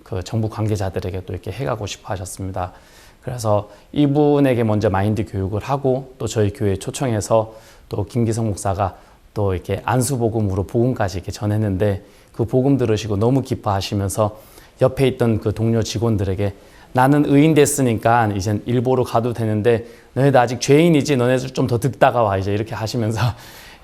그 정부 관계자들에게 또 이렇게 해가고 싶어 하셨습니다. 그래서 이분에게 먼저 마인드 교육을 하고 또 저희 교회에 초청해서 또 김기성 목사가 또 이렇게 안수복음으로 복음까지 이렇게 전했는데 그 복음 들으시고 너무 기뻐하시면서 옆에 있던 그 동료 직원들에게 나는 의인 됐으니까 이젠 일보로 가도 되는데 너네도 아직 죄인이지 너네들 좀 더 듣다가 와 이제 이렇게 하시면서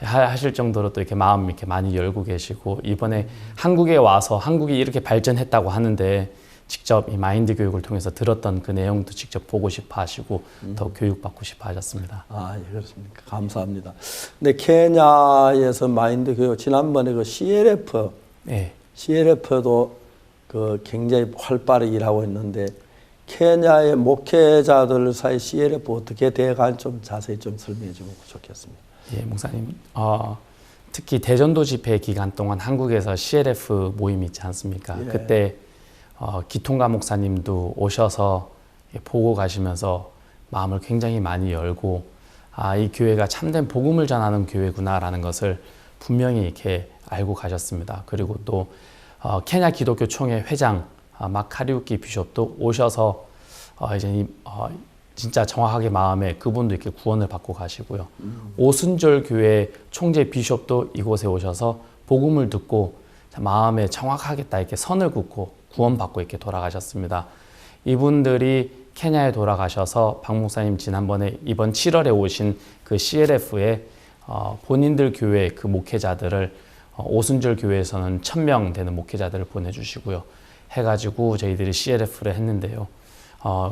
하실 정도로 또 이렇게 마음 이렇게 많이 열고 계시고 이번에 한국에 와서 한국이 이렇게 발전했다고 하는데 직접 이 마인드 교육을 통해서 들었던 그 내용도 직접 보고 싶어 하시고 더 교육받고 싶어 하셨습니다. 예, 그렇습니까? 감사합니다. 근데 케냐에서 마인드 교육 지난번에 그 CLF, 네. CLF도 그 굉장히 활발히 일하고 있는데 케냐의 목회자들 사이 CLF 어떻게 돼간 좀 자세히 좀 설명해 주면 좋겠습니다. 예, 목사님. 특히 대전도 집회 기간 동안 한국에서 CLF 모임이 있지 않습니까? 예. 그때 기통가 목사님도 오셔서 보고 가시면서 마음을 굉장히 많이 열고 이 교회가 참된 복음을 전하는 교회구나라는 것을 분명히 이렇게 알고 가셨습니다. 그리고 또 케냐 기독교 총회 회장 마카리우키 비숍도 오셔서 이제 진짜 정확하게 마음에 그분도 이렇게 구원을 받고 가시고요. 오순절 교회 총재 비숍도 이곳에 오셔서 복음을 듣고 마음에 정확하겠다 이렇게 선을 긋고 구원받고 이렇게 돌아가셨습니다. 이분들이 케냐에 돌아가셔서 박 목사님 지난번에 이번 7월에 오신 그 CLF에 본인들 교회 그 목회자들을 오순절 교회에서는 1000명 되는 목회자들을 보내주시고요. 해가지고 저희들이 CLF를 했는데요.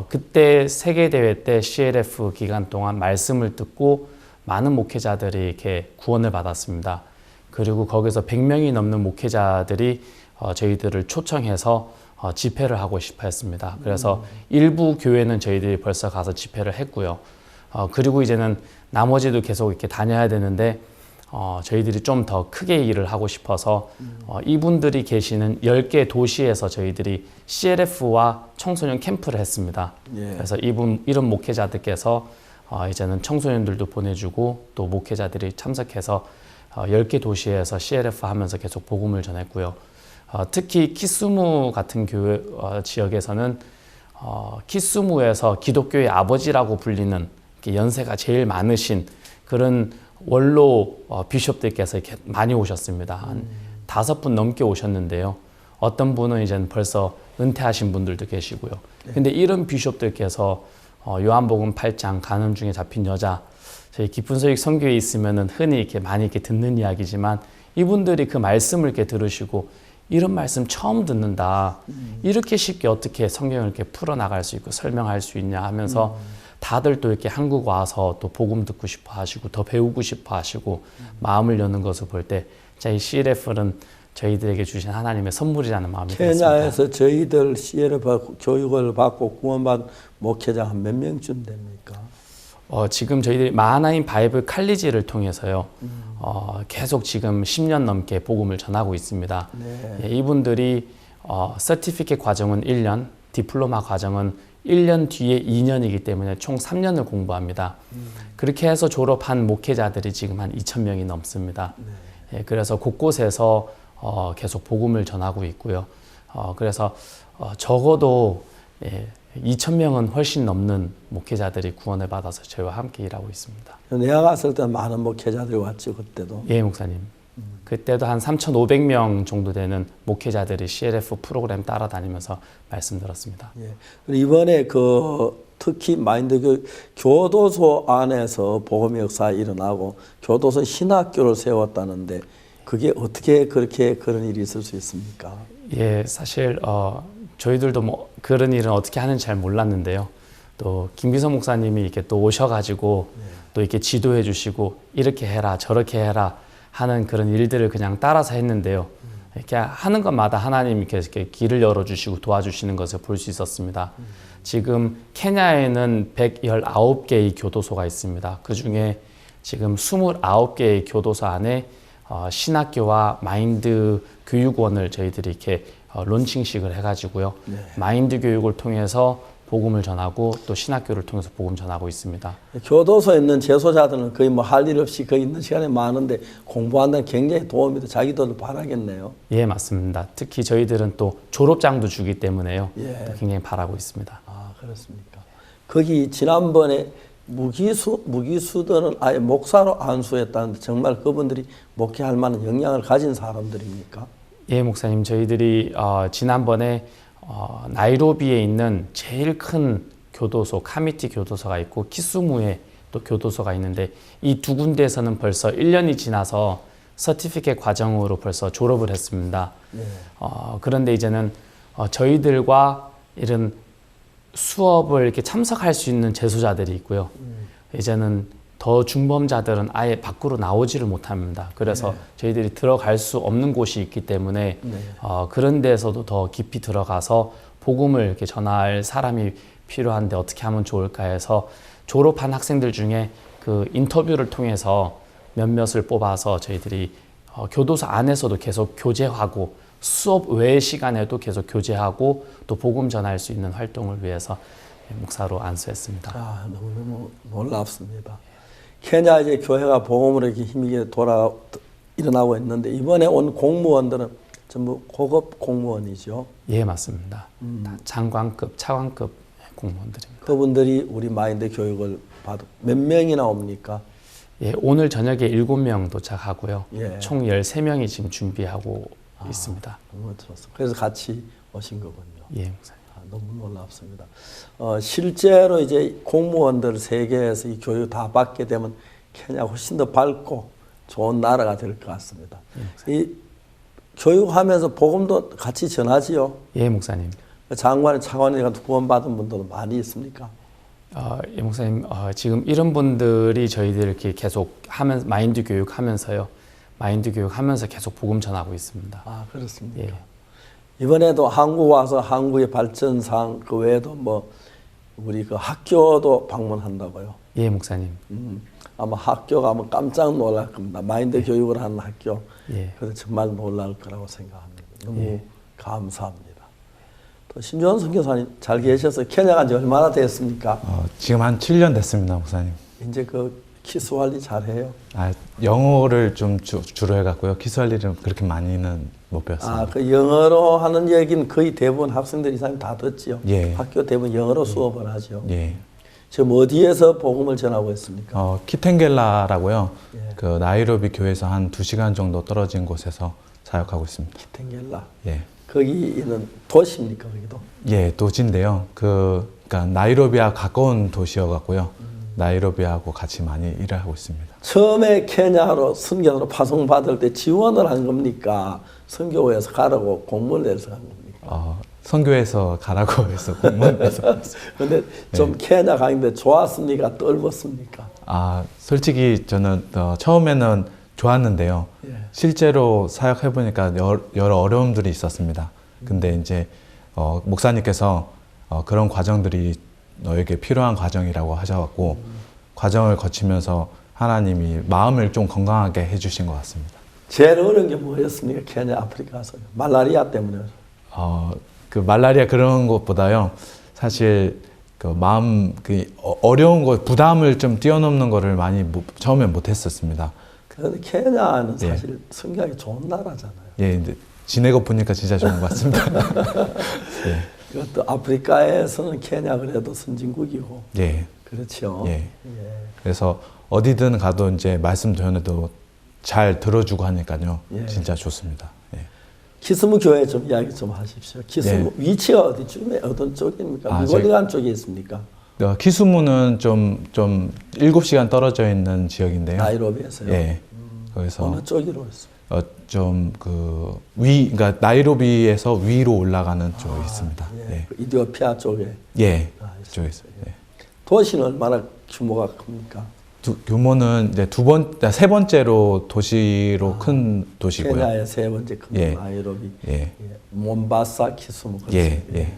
그때 세계대회 때 CLF 기간 동안 말씀을 듣고 많은 목회자들이 이렇게 구원을 받았습니다. 그리고 거기서 100명이 넘는 목회자들이 저희들을 초청해서 집회를 하고 싶어 했습니다. 그래서 일부 교회는 저희들이 벌써 가서 집회를 했고요. 그리고 이제는 나머지도 계속 이렇게 다녀야 되는데 저희들이 좀 더 크게 일을 하고 싶어서 이분들이 계시는 10개 도시에서 저희들이 CLF와 청소년 캠프를 했습니다. 예. 그래서 이런 목회자들께서 이제는 청소년들도 보내주고 또 목회자들이 참석해서 10개 도시에서 CLF 하면서 계속 복음을 전했고요. 특히 키스무 같은 교회 지역에서는 키스무에서 기독교의 아버지라고 불리는 연세가 제일 많으신 그런 원로 비숍들께서 이렇게 많이 오셨습니다. 한 5분 넘게 오셨는데요. 어떤 분은 이제 벌써 은퇴하신 분들도 계시고요. 근데 이런 비숍들께서 요한복음 8장 가는 중에 잡힌 여자, 저희 깊은 소식 선교에 있으면은 흔히 이렇게 많이 이렇게 듣는 이야기지만 이분들이 그 말씀을 이렇게 들으시고 이런 말씀 처음 듣는다. 이렇게 쉽게 어떻게 성경을 이렇게 풀어나갈 수 있고 설명할 수 있냐 하면서 다들 또 이렇게 한국 와서 또 복음 듣고 싶어 하시고 더 배우고 싶어 하시고 마음을 여는 것을 볼 때 이 CLF는 저희들에게 주신 하나님의 선물이라는 마음이 들었습니다. 케냐에서 저희들 CLF 교육을 받고 구원받은 목회자 한 몇 명쯤 됩니까? 지금 저희들이 마하나임 바이블 칼리지를 통해서요. 계속 지금 10년 넘게 복음을 전하고 있습니다. 네. 예, 이분들이 서티피켓 과정은 1년, 디플로마 과정은 1년 뒤에 2년이기 때문에 총 3년을 공부합니다. 그렇게 해서 졸업한 목회자들이 지금 한 2,000명이 넘습니다. 네. 예, 그래서 곳곳에서 계속 복음을 전하고 있고요. 그래서 적어도 2,000명은 훨씬 넘는 목회자들이 구원을 받아서 저희와 함께 일하고 있습니다. 내가 갔을 때 많은 목회자들이 왔죠, 그때도. 예, 목사님. 그때도 한 3,500명 정도 되는 목회자들이 CLF 프로그램 따라다니면서 말씀 들었습니다. 예. 이번에 특히 마인드 교도소 안에서 복음 역사 일어나고 교도소 신학교를 세웠다는데 그게 어떻게 그렇게 그런 일이 있을 수 있습니까? 예, 사실 저희들도 뭐 그런 일은 어떻게 하는지 잘 몰랐는데요. 또 김비서 목사님이 이렇게 또 오셔가지고 또 이렇게 지도해 주시고 이렇게 해라 저렇게 해라 하는 그런 일들을 그냥 따라서 했는데요. 이렇게 하는 것마다 하나님이 이렇게 길을 열어주시고 도와주시는 것을 볼 수 있었습니다. 지금 케냐에는 119개의 교도소가 있습니다. 그 중에 지금 29개의 교도소 안에 신학교와 마인드 교육원을 저희들이 이렇게 론칭식을 해가지고요. 네. 마인드 교육을 통해서 복음을 전하고 또 신학교를 통해서 복음 전하고 있습니다. 교도소에 있는 재소자들은 거의 뭐 할 일 없이 거의 있는 시간이 많은데 공부한다는 굉장히 도움이 돼 자기들도 바라겠네요. 예, 맞습니다. 특히 저희들은 또 졸업장도 주기 때문에요. 예. 또 굉장히 바라고 있습니다. 아, 그렇습니까? 거기 지난번에 무기수들은 아예 목사로 안수했다는데 정말 그분들이 목회할 만한 역량을 가진 사람들입니까? 예, 목사님. 저희들이 지난번에 나이로비에 있는 제일 큰 교도소, 카미티 교도소가 있고 키스무에 또 교도소가 있는데 이 두 군데에서는 벌써 1년이 지나서 서티피켓 과정으로 벌써 졸업을 했습니다. 네. 그런데 이제는 저희들과 이런 수업을 이렇게 참석할 수 있는 재소자들이 있고요. 이제는 더 중범자들은 아예 밖으로 나오지를 못합니다. 그래서 네. 저희들이 들어갈 수 없는 곳이 있기 때문에 네. 그런 데서도 더 깊이 들어가서 복음을 이렇게 전할 사람이 필요한데 어떻게 하면 좋을까 해서 졸업한 학생들 중에 그 인터뷰를 통해서 몇몇을 뽑아서 저희들이 교도소 안에서도 계속 교제하고 수업 외의 시간에도 계속 교제하고 또 복음 전할 수 있는 활동을 위해서 목사로 안수했습니다. 아, 너무너무 놀랍습니다. 케냐 이제 교회가 복음으로 이렇게 힘있게 일어나고 있는데 이번에 온 공무원들은 전부 고급 공무원이죠. 예, 맞습니다. 다 장관급, 차관급 공무원들입니다. 그분들이 우리 마인드 교육을 받고 몇 명이나 옵니까? 예, 오늘 저녁에 7명 도착하고요. 예. 총 13명이 지금 준비하고 있습니다. 너무 들었어. 그래서 같이 오신 거군요. 예, 목사님. 너무 놀랍습니다. 실제로 이제 공무원들 세계에서 이 교육 다 받게 되면 케냐 훨씬 더 밝고 좋은 나라가 될 것 같습니다. 예, 이 교육하면서 복음도 같이 전하지요. 예, 목사님. 장관이 차관이 구원받은 분들도 많이 있습니까? 예, 목사님. 지금 이런 분들이 저희들 이렇게 계속 하면 마인드 교육하면서요. 마인드 교육하면서 계속 복음 전하고 있습니다. 아, 그렇습니까? 예. 이번에도 한국 와서 한국의 발전상 그 외에도 뭐 우리 그 학교도 방문한다고요. 예, 목사님. 아마 학교 가면 깜짝 놀랄 겁니다. 마인드 교육을 하는 학교. 예. 그래서 정말 놀랄 거라고 생각합니다. 너무 예. 감사합니다. 또 신조한 선교사님 잘 계셔서 케냐 간지 얼마나 됐습니까? 지금 한 7년 됐습니다, 목사님. 이제 그 키스 관리 잘해요? 영어를 좀 주로 해갖고요. 키스 관리를 그렇게 많이는 못 배웠습니다. 그 영어로 하는 얘기는 거의 대부분 학생들 이상 다 듣지요. 예. 학교 대부분 영어로 수업을 하죠. 예. 지금 어디에서 복음을 전하고 있습니까? 키텐겔라라고요. 예. 그 나이로비 교회에서 한 2시간 정도 떨어진 곳에서 사역하고 있습니다. 키텐겔라. 예. 거기는 도시입니까, 거기도? 예, 도시인데요. 그러니까 나이로비와 가까운 도시여갖고요. 나이로비하고 같이 많이 일을 하고 있습니다. 처음에 케냐로 선교사로 파송받을 때 지원을 한 겁니까? 선교회에서 가라고 공문을 내서 간 겁니까? 선교에서 가라고 해서 공문을 내서 근데 좀 케냐 가는데 좋았습니까? 떨었습니까? 솔직히 저는 처음에는 좋았는데요. 예. 실제로 사역해보니까 여러 어려움들이 있었습니다. 근데 이제 목사님께서 그런 과정들이 너에게 필요한 과정이라고 하셔갖고 과정을 거치면서 하나님이 마음을 좀 건강하게 해주신 것 같습니다. 제일 어려운 게 뭐였습니까? 케냐 아프리카에서 말라리아 때문에. 그 말라리아 그런 것보다요. 사실 그 마음 어려운 거 부담을 좀 뛰어넘는 거를 많이 처음엔 못했었습니다. 그런데 케냐는 사실 선교하기 좋은 나라잖아요. 예, 근데 지내고 보니까 진짜 좋은 것 같습니다. 예. 그것도 아프리카에서는 케냐 그래도 선진국이고. 예. 그렇죠. 예. 그래서 어디든 가도 이제 말씀 전에도 잘 들어주고 하니까요. 예. 진짜 좋습니다. 예. 키스무 교회 좀 이야기 좀 하십시오. 키스무 위치가 어디쯤에 어떤 쪽입니까? 미골리간 쪽에 있습니까? 키스무는 좀 7시간 떨어져 있는 지역인데요. 나이로비에서요. 예. 거기서 어느 쪽으로 있어요? 그러니까 나이로비에서 위로 올라가는 쪽에 있습니다. 예. 그 이디오피아 쪽에. 예. 그쪽에 있어요. 예. 도시는 얼마나 규모가 큽니까? 규모는 이제 세 번째로 도시로 큰 도시고요. 케냐의 세 번째 큰 나이로비. 예. 몬바사, 키스무. 예. 예.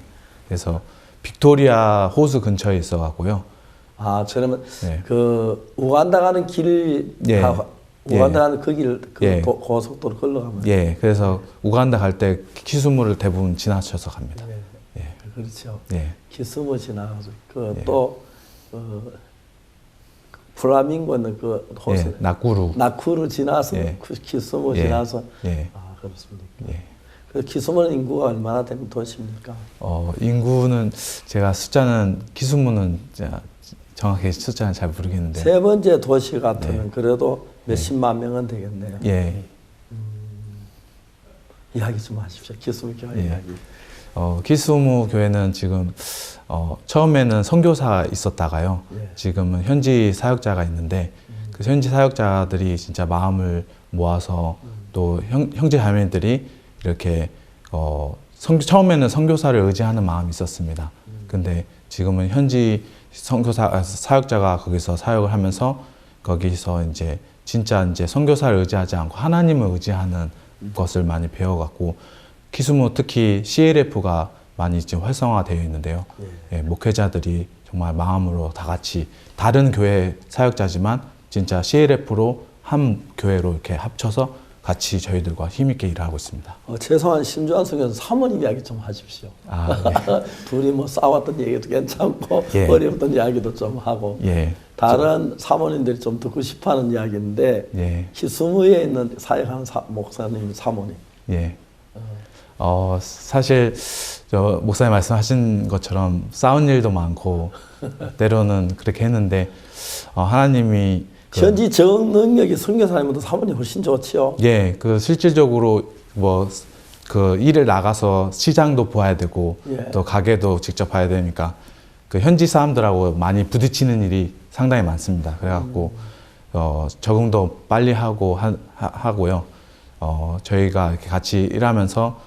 그래서 빅토리아 호수 근처에 있어갖고요. 그러면 그 우간다 가는 길, 우간다 가는 그 길, 고속도로 걸러가면. 예. 그래서 우간다 갈 때 키스무를 대부분 지나쳐서 갑니다. 예. 그렇죠. 예. 키스무 지나가서 또 플라밍고는 그 호수. 나쿠루 지나서 키스무 지나서. 그렇습니까. 그래서 키스무는 인구가 얼마나 되는 도시입니까? 인구는 제가 숫자는 키스무는 정확히 숫자는 잘 모르겠는데. 세 번째 도시 같으면 그래도 몇십만 명은 되겠네요. 예. 이야기 좀 하십시오. 키스무 교회 이야기. 키스무 교회는 지금 처음에는 선교사 있었다가요. 지금은 현지 사역자가 있는데 그 현지 사역자들이 진짜 마음을 모아서 또 형제 자매들이 이렇게 처음에는 선교사를 의지하는 마음이 있었습니다. 근데 지금은 현지 사역자가 거기서 사역을 하면서 거기서 이제 진짜 이제 선교사를 의지하지 않고 하나님을 의지하는 것을 많이 배워갖고 키스무 특히 CLF가 많이 지금 활성화되어 있는데요. 목회자들이 정말 마음으로 다 같이 다른 교회 사역자지만 진짜 CLF로 한 교회로 이렇게 합쳐서 같이 저희들과 힘있게 일하고 있습니다. 최소한 신주한 성교사 사모님 이야기 좀 하십시오. 둘이 뭐 싸웠던 얘기도 괜찮고 어려웠던 이야기도 좀 하고 다른 사모님들이 좀 듣고 싶어하는 이야기인데 키스무에 있는 사역하는 목사님 사모님. 사실 목사님 말씀하신 것처럼 싸운 일도 많고 때로는 그렇게 했는데 하나님이 현지 적 능력이 선교사님보다 사모님 훨씬 좋지요. 예, 실질적으로 그 일을 나가서 시장도 봐야 되고 또 가게도 직접 봐야 되니까 그 현지 사람들하고 많이 부딪히는 일이 상당히 많습니다. 그래갖고 적응도 빨리 하고요. 저희가 이렇게 같이 일하면서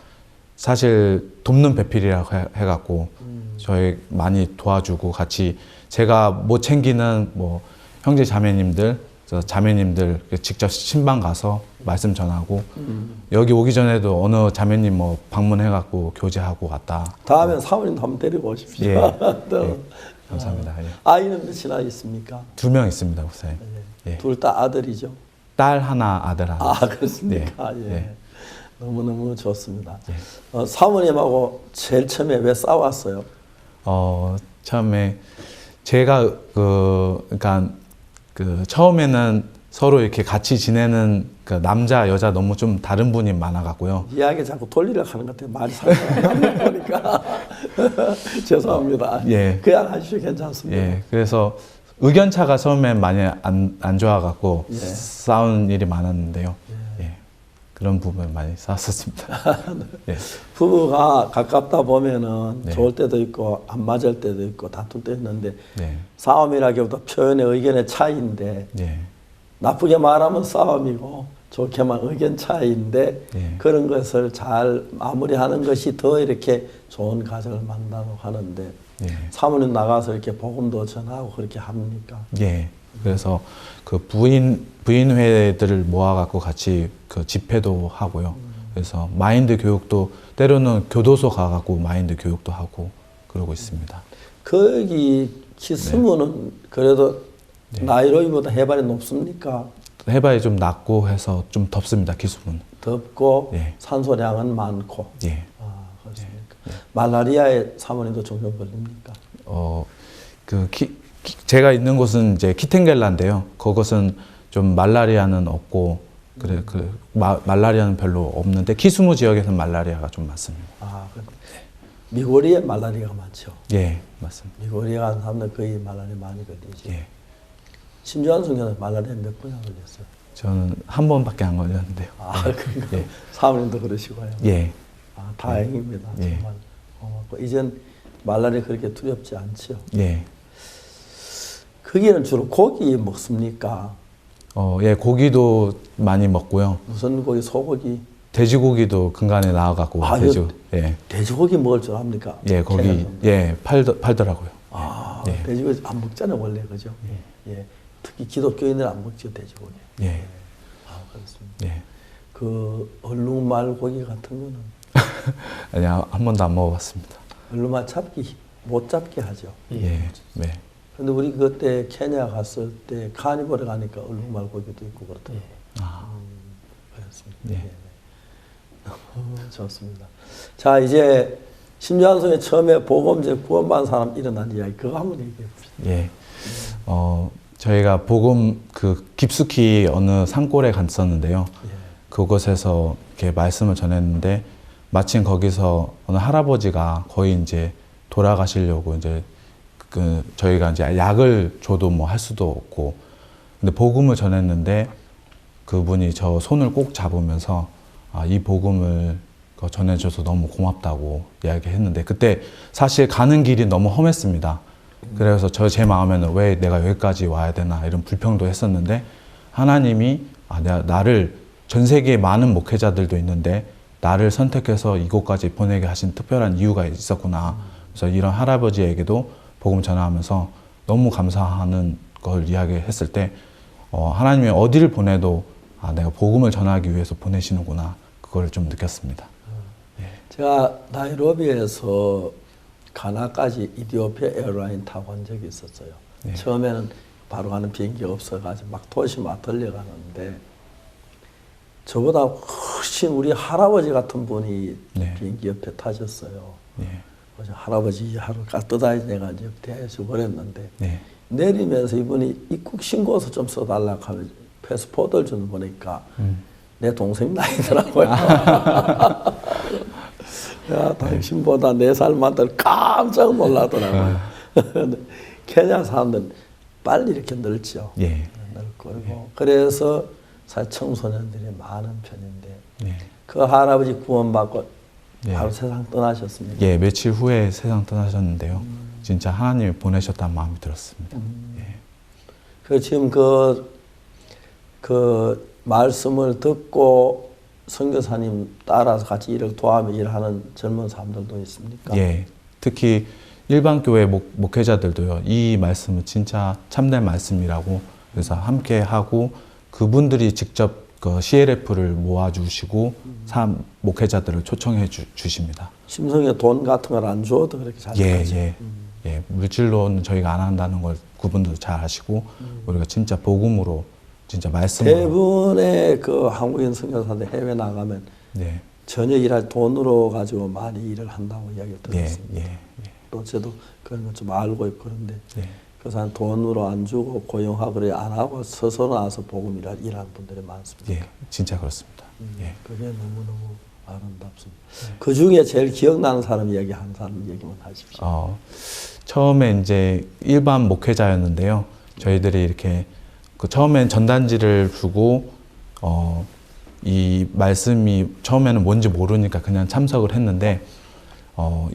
사실 돕는 배필이라고 해갖고 저희 많이 도와주고 같이 제가 못 챙기는 형제 자매님들 직접 신방 가서 말씀 전하고 여기 오기 전에도 어느 자매님 방문해갖고 교제하고 왔다. 다음엔 사모님도 한번 데리고 오십시오. 감사합니다. 예. 아이는 몇이나 있습니까? 2명 있습니다, 목사님. 예. 둘 다 아들이죠? 딸 하나, 아들 하나. 아, 그렇습니까? 예. 예. 예. 너무너무 좋습니다. 사모님하고 제일 처음에 왜 싸웠어요? 처음에 제가 그러니까 처음에는 서로 이렇게 같이 지내는 그 남자 여자 너무 좀 다른 분이 많아갖고요. 이야기 자꾸 돌리려고 하는 것 같아요. 말이 살짝 보니까 죄송합니다. 예. 그냥 하시죠. 괜찮습니다. 예. 그래서 의견 차가 처음엔 많이 안 좋아갖고 예. 싸운 일이 많았는데요. 예. 그런 부분 많이 싸웠었습니다. 예. 부부가 가깝다 보면은 네. 좋을 때도 있고 안 맞을 때도 있고 다툴 때도 있는데 네. 싸움이라기보다 표현의 의견의 차이인데 네. 나쁘게 말하면 싸움이고 좋게 말하면 의견 차이인데 네. 그런 것을 잘 마무리하는 것이 더 이렇게 좋은 가정을 만든다고 하는데 예. 사모님 나가서 이렇게 복음도 전하고 그렇게 합니까? 예. 그래서 그 부인회들을 모아갖고 같이 그 집회도 하고요. 그래서 마인드 교육도 때로는 교도소 가갖고 마인드 교육도 하고 그러고 있습니다. 거기 키스무는 그래도 나이로비보다 해발이 높습니까? 해발이 좀 낮고 해서 좀 덥습니다. 기수문. 덥고 예. 산소량은 많고. 예. 아, 그렇습니까? 말라리아에 사모님도 종종 걸립니까? 제가 있는 곳은 이제 키텐겔라인데요. 그것은 좀 말라리아는 없고 말라리아는 별로 없는데 키스무 지역에서는 말라리아가 좀 많습니다. 아, 미고리에 말라리아가 많죠. 예, 맞습니다. 미고리에 가는 사람들 거의 말라리아 많이 걸리죠. 예. 심주환 성교는 말라리아 몇 번이나 걸렸어요? 저는 한 번밖에 안 걸렸는데요. 아, 그러니까 예. 사모님도 그러시고요. 예. 아, 다행입니다. 예. 정말. 이젠 말라리아 그렇게 두렵지 않죠. 예. 거기는 주로 고기 먹습니까? 예, 고기도 많이 먹고요. 무슨 고기? 소고기? 돼지고기도 근간에 나와갖고 예. 돼지고기 먹을 줄 압니까? 예, 거기 예 팔더라고요. 아, 예. 돼지고기 안 먹잖아요 원래 그죠? 예. 특히 기독교인들 안 먹죠 돼지고기. 예. 아, 그렇습니다. 예. 그 얼룩말 고기 같은 거는 아니요, 한 번도 안 먹어봤습니다. 얼룩말 못 잡게 하죠. 예. 네. 근데 우리 그때 케냐 갔을 때 카니발에 가니까 얼룩말 고기도 있고 그렇더라고요. 그렇습니다. 예. 좋습니다. 자, 이제 심지한송에 처음에 복음제 구원받은 사람 일어난 이야기 그거 한번 얘기해 봅시다. 예. 저희가 복음 깊숙이 어느 산골에 갔었는데요. 그곳에서 이렇게 말씀을 전했는데 마침 거기서 어느 할아버지가 거의 이제 돌아가시려고 이제 저희가 이제 약을 줘도 뭐 할 수도 없고 근데 복음을 전했는데 그분이 저 손을 꼭 잡으면서 이 복음을 전해줘서 너무 고맙다고 이야기했는데 그때 사실 가는 길이 너무 험했습니다. 그래서 제 마음에는 왜 내가 여기까지 와야 되나 이런 불평도 했었는데 하나님이 나를 전 세계에 많은 목회자들도 있는데 나를 선택해서 이곳까지 보내게 하신 특별한 이유가 있었구나. 그래서 이런 할아버지에게도 복음 전하면서 너무 감사하는 걸 이야기했을 때 하나님이 어디를 보내도 내가 복음을 전하기 위해서 보내시는구나. 그걸 좀 느꼈습니다. 제가 나이로비에서 가나까지 이디오피아 에어라인 타고 간 적이 있었어요. 네. 처음에는 바로 가는 비행기가 없어가지고 막 도시 막 들려가는데 저보다 훨씬 우리 할아버지 같은 분이 비행기 옆에 타셨어요. 그래서 할아버지 하루 까뜨다이 내가 이제 대해서 버렸는데 내리면서 이분이 입국 신고서 좀 써달라고 하면 패스포트를 주는 보니까 내 동생 나이더라고요. 야, 당신보다 4살 많다고 깜짝 놀라더라고요. 케냐 사람들은 빨리 이렇게 늙죠. 늙고. 그래서 사실 청소년들이 많은 편인데 그 할아버지 구원받고 바로 세상 떠나셨습니다. 예, 며칠 후에 세상 떠나셨는데요. 진짜 하나님이 보내셨다는 마음이 들었습니다. 그 지금 그 말씀을 듣고 선교사님 따라서 같이 일을 도와며 일하는 젊은 사람들도 있습니까? 예, 특히 일반 교회 목회자들도요. 이 말씀은 진짜 참된 말씀이라고 그래서 함께 하고 그분들이 직접 그 CLF를 모아주시고 목회자들을 초청해 주십니다. 심성에 돈 같은 걸 안 줘도 그렇게 잘 하죠. 예, 물질로는 저희가 안 한다는 걸 그분도 잘 아시고 우리가 진짜 복음으로 진짜 말씀으로 대부분의 그 한국인 선교사들 해외 나가면 네. 전혀 일할 돈으로 가지고 많이 일을 한다고 이야기를 들었습니다. 예. 또 저도 그런 거 좀 알고 있고 그런데 네. 그 사람 돈으로 안 주고 고용하고 그래 안 하고 스스로 나와서 복음 일하는 분들이 많습니다. 예, 진짜 그렇습니다. 예. 그게 너무너무 아름답습니다. 그 중에 제일 기억나는 사람 이야기 한 사람 얘기만 하십시오. 처음에 이제 일반 목회자였는데요. 저희들이 이렇게 그 처음엔 전단지를 주고 이 말씀이 처음에는 뭔지 모르니까 그냥 참석을 했는데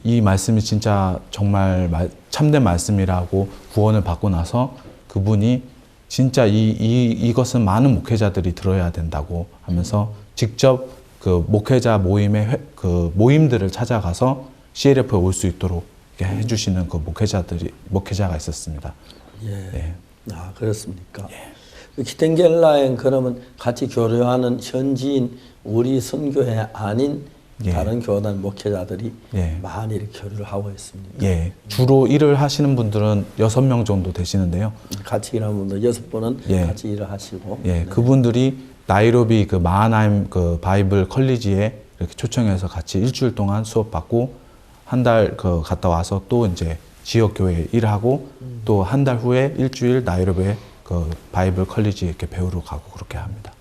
이 말씀이 진짜 정말 참된 말씀이라고 구원을 받고 나서 그분이 진짜 이것은 많은 목회자들이 들어야 된다고 하면서 직접 그 목회자 모임의 모임들을 찾아가서 CLF에 올 수 있도록 이렇게 해주시는 그 목회자가 있었습니다. 예. 네. 아, 그렇습니까? 예. 기텐겔라엔 그러면 같이 교류하는 현지인 우리 선교회 아닌 다른 교단 목회자들이 많이 이렇게 교류를 하고 있습니다. 예. 주로 일을 하시는 분들은 6명 정도 되시는데요. 같이 일하는 분들 6분은 같이 일을 하시고. 예. 그분들이 나이로비 그 마하나임 그 바이블 컬리지에 이렇게 초청해서 같이 일주일 동안 수업받고 한 달 갔다 와서 또 이제 지역 교회 일하고 또 한 달 후에 일주일 나이로비에 그 바이블 컬리지 이렇게 배우러 가고 그렇게 합니다.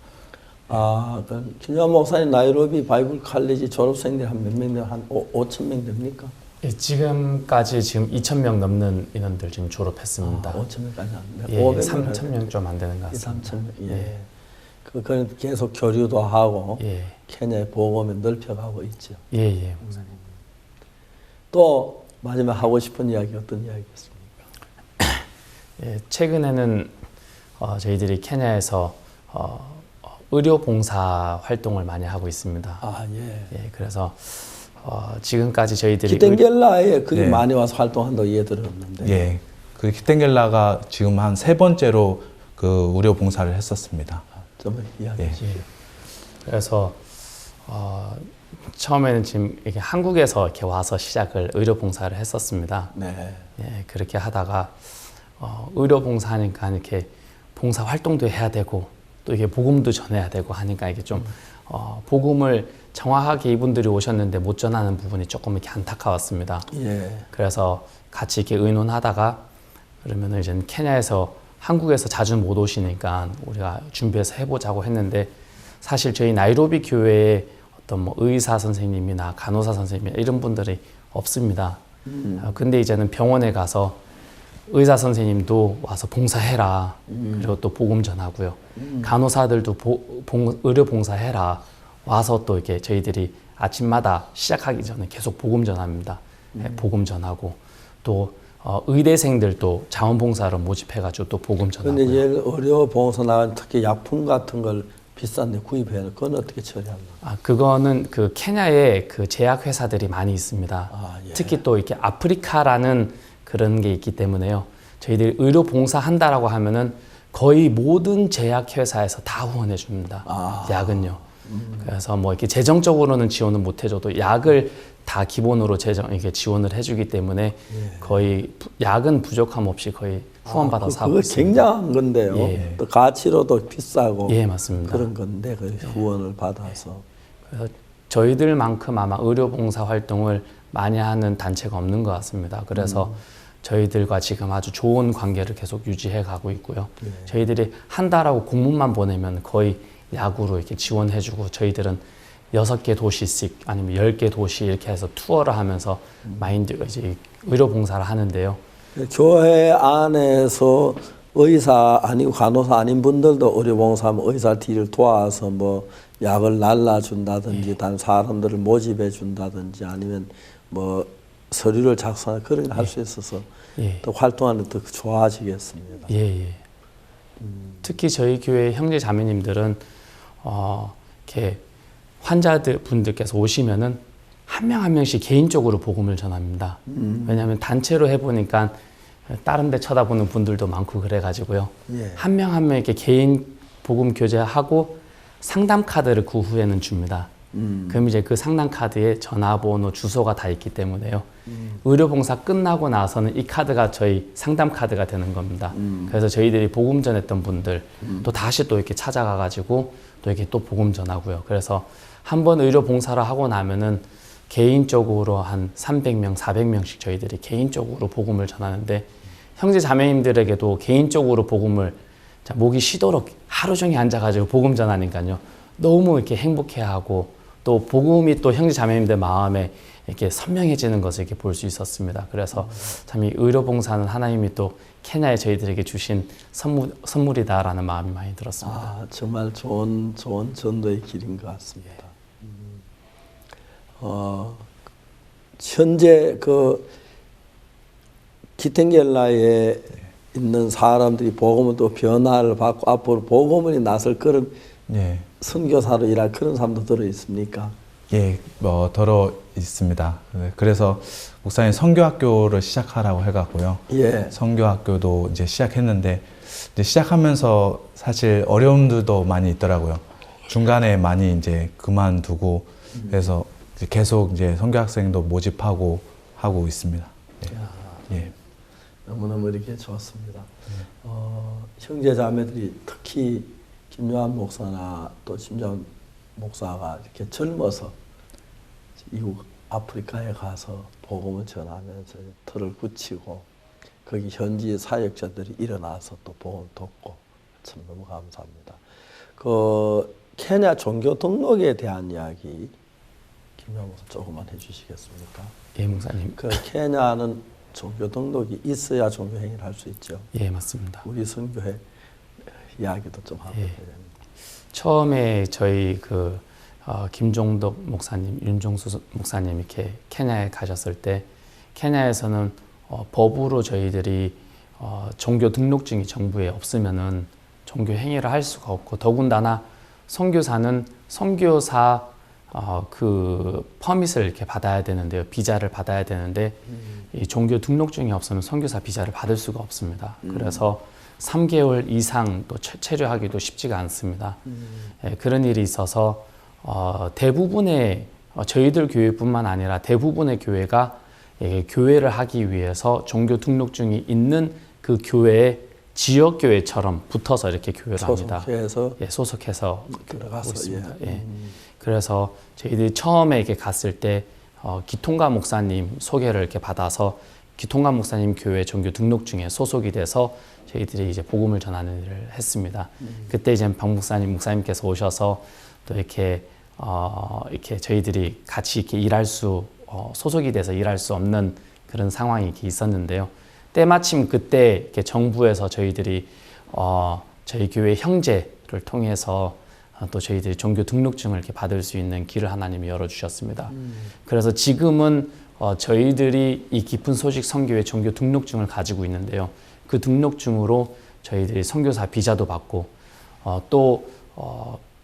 아, 그 김영환 목사님 나이로비 바이블 컬리지 졸업생들 한 몇 명, 한 5,000명 됩니까? 예, 지금까지 2,000명 넘는 인원들 지금 졸업했습니다. 5,000명까지 안 돼요. 예, 3,000명 좀 안 되는 것 같습니다. 3,000명. 예. 그건 계속 교류도 하고 케냐의 복음을 넓혀가고 있죠. 예, 목사님. 또 마지막 하고 싶은 이야기 어떤 이야기였습니까? 예, 최근에는 저희들이 케냐에서 의료 봉사 활동을 많이 하고 있습니다. 아, 예. 예, 그래서 지금까지 저희들이 기텐겔라에 그게 많이 와서 활동한다고 이해 들었는데. 예. 그 기텐겔라가 지금 한 3번째로 그 의료 봉사를 했었습니다. 좀 이야기. 예. 그래서 처음에는 지금 이렇게 한국에서 이렇게 와서 시작을 의료 봉사를 했었습니다. 네. 예, 그렇게 하다가 의료 봉사하니까 이렇게 봉사 활동도 해야 되고 또 이게 복음도 전해야 되고 하니까 이게 좀 복음을 정확하게 이분들이 오셨는데 못 전하는 부분이 조금 이렇게 안타까웠습니다. 예. 그래서 같이 이렇게 의논하다가 그러면은 이제 케냐에서 한국에서 자주 못 오시니까 우리가 준비해서 해보자고 했는데 사실 저희 나이로비 교회에 어떤 뭐 의사 선생님이나 간호사 선생님이나 이런 분들이 없습니다. 근데 이제는 병원에 가서 의사 선생님도 와서 봉사해라. 그리고 또 복음 전하고요. 간호사들도 의료 봉사해라. 와서 또 이렇게 저희들이 아침마다 시작하기 전에 계속 복음 전합니다. 복음 전하고 또 의대생들도 자원봉사로 모집해가지고 또 복음 전하고요. 근데 이제 의료 봉사 나간 특히 약품 같은 걸 비싼데 구입해야 그건 어떻게 처리하나? 아, 그거는 그 케냐에 그 제약 회사들이 많이 있습니다. 특히 또 이렇게 아프리카라는 그런 게 있기 때문에요. 저희들이 의료 봉사 한다라고 하면은 거의 모든 제약 회사에서 다 후원해 줍니다. 약은요. 그래서 뭐 이렇게 재정적으로는 지원을 못 해줘도 약을 다 기본으로 이렇게 지원을 해주기 때문에 거의 약은 부족함 없이 거의 후원받아 사고 있습니다. 굉장한 건데요. 예. 또 가치로도 비싸고 예, 맞습니다. 그런 건데 그 후원을 받아서. 그래서 저희들만큼 아마 의료봉사 활동을 많이 하는 단체가 없는 것 같습니다. 그래서 저희들과 지금 아주 좋은 관계를 계속 유지해 가고 있고요. 저희들이 한다라고 공문만 보내면 거의 약으로 이렇게 지원해주고 저희들은 6개 도시씩 아니면 10개 도시 이렇게 해서 투어를 하면서 이제 의료봉사를 하는데요. 교회 안에서 의사 아니고 간호사 아닌 분들도 의료봉사하면 의사 뒤를 도와서 뭐 약을 날라준다든지 다른 사람들을 모집해 준다든지 아니면 뭐 서류를 작성하는 그런 걸 할 수 있어서 또 활동하는 더 좋아지겠습니다. 특히 저희 교회 형제 자매님들은 이렇게 환자들 분들께서 오시면은 한 명 한 명씩 개인적으로 복음을 전합니다. 왜냐하면 단체로 해보니까 다른 데 쳐다보는 분들도 많고 그래가지고요. 한 명 한 명 이렇게 개인 복음 교제하고 상담 카드를 그 후에는 줍니다. 그럼 이제 그 상담 카드에 전화번호, 주소가 다 있기 때문에요. 의료봉사 끝나고 나서는 이 카드가 저희 상담 카드가 되는 겁니다. 그래서 저희들이 복음 전했던 분들 또 다시 또 이렇게 찾아가가지고 또 이렇게 또 복음 전하고요. 그래서 한번 의료봉사를 하고 나면은 개인적으로 한 300명, 400명씩 저희들이 개인적으로 복음을 전하는데 형제 자매님들에게도 개인적으로 복음을 목이 쉬도록 하루 종일 앉아가지고 복음 전하니까요. 너무 이렇게 행복해하고 또 복음이 또 형제 자매님들 마음에 이렇게 선명해지는 것을 이렇게 볼 수 있었습니다. 그래서 참 이 의료봉사는 하나님이 또 케냐에 저희들에게 주신 선물이다라는 마음이 많이 들었습니다. 아, 정말 좋은 전도의 길인 것 같습니다. 현재 그 기탱겔라에 있는 사람들이 복음을 또 변화를 받고 앞으로 복음이 나설 그런 선교사로 일할 그런 사람도 들어 있습니까? 예, 들어 있습니다. 그래서 목사님 선교학교를 시작하라고 해갖고요. 예. 선교학교도 이제 시작했는데 이제 시작하면서 사실 어려움들도 많이 있더라고요. 중간에 많이 이제 그만두고 그래서 이제 계속 이제 선교학생도 모집하고 하고 있습니다. 예. 너무너무 이렇게 좋습니다. 형제자매들이 특히 김요한 목사나 또 심정 목사가 이렇게 젊어서 이국 아프리카에 가서 복음을 전하면서 틀을 굳히고 거기 현지 사역자들이 일어나서 또 복음을 돕고 참 너무 감사합니다. 그 케냐 종교 등록에 대한 이야기 김요한 목사 조금만 해주시겠습니까? 예, 목사님. 그 케냐는 종교 등록이 있어야 종교 행위를 할 수 있죠. 예, 맞습니다. 우리 선교회 이야기도 좀 하고 해야 됩니다. 처음에 저희 김종덕 목사님, 윤종수 목사님 이렇게 케냐에 가셨을 때 케냐에서는 법으로 저희들이 종교 등록증이 정부에 없으면은 종교 행위를 할 수가 없고 더군다나 선교사는 선교사 그 퍼밋을 이렇게 받아야 되는데요. 비자를 받아야 되는데 이 종교 등록증이 없으면 선교사 비자를 받을 수가 없습니다. 그래서 3개월 이상 또 체류하기도 쉽지가 않습니다. 예, 그런 일이 있어서 대부분의 저희들 교회뿐만 아니라 대부분의 교회가 교회를 하기 위해서 종교 등록증이 있는 그 교회에 지역 교회처럼 붙어서 이렇게 교회를 합니다. 소속해서 소속해서 들어가서 있습니다. 예. 그래서 저희들이 처음에 이렇게 갔을 때 기통가 목사님 소개를 이렇게 받아서 기통가 목사님 교회 종교 등록증에 소속이 돼서 저희들이 이제 복음을 전하는 일을 했습니다. 그때 이제 박 목사님께서 오셔서 또 이렇게 저희들이 같이 이렇게 일할 수 소속이 돼서 일할 수 없는 그런 상황이 이렇게 있었는데요. 때마침 그때 이렇게 정부에서 저희들이 저희 교회 형제를 통해서 또 저희들이 종교 등록증을 이렇게 받을 수 있는 길을 하나님이 열어주셨습니다. 그래서 지금은 저희들이 이 깊은 소식 선교회 종교 등록증을 가지고 있는데요. 그 등록증으로 저희들이 선교사 비자도 받고 또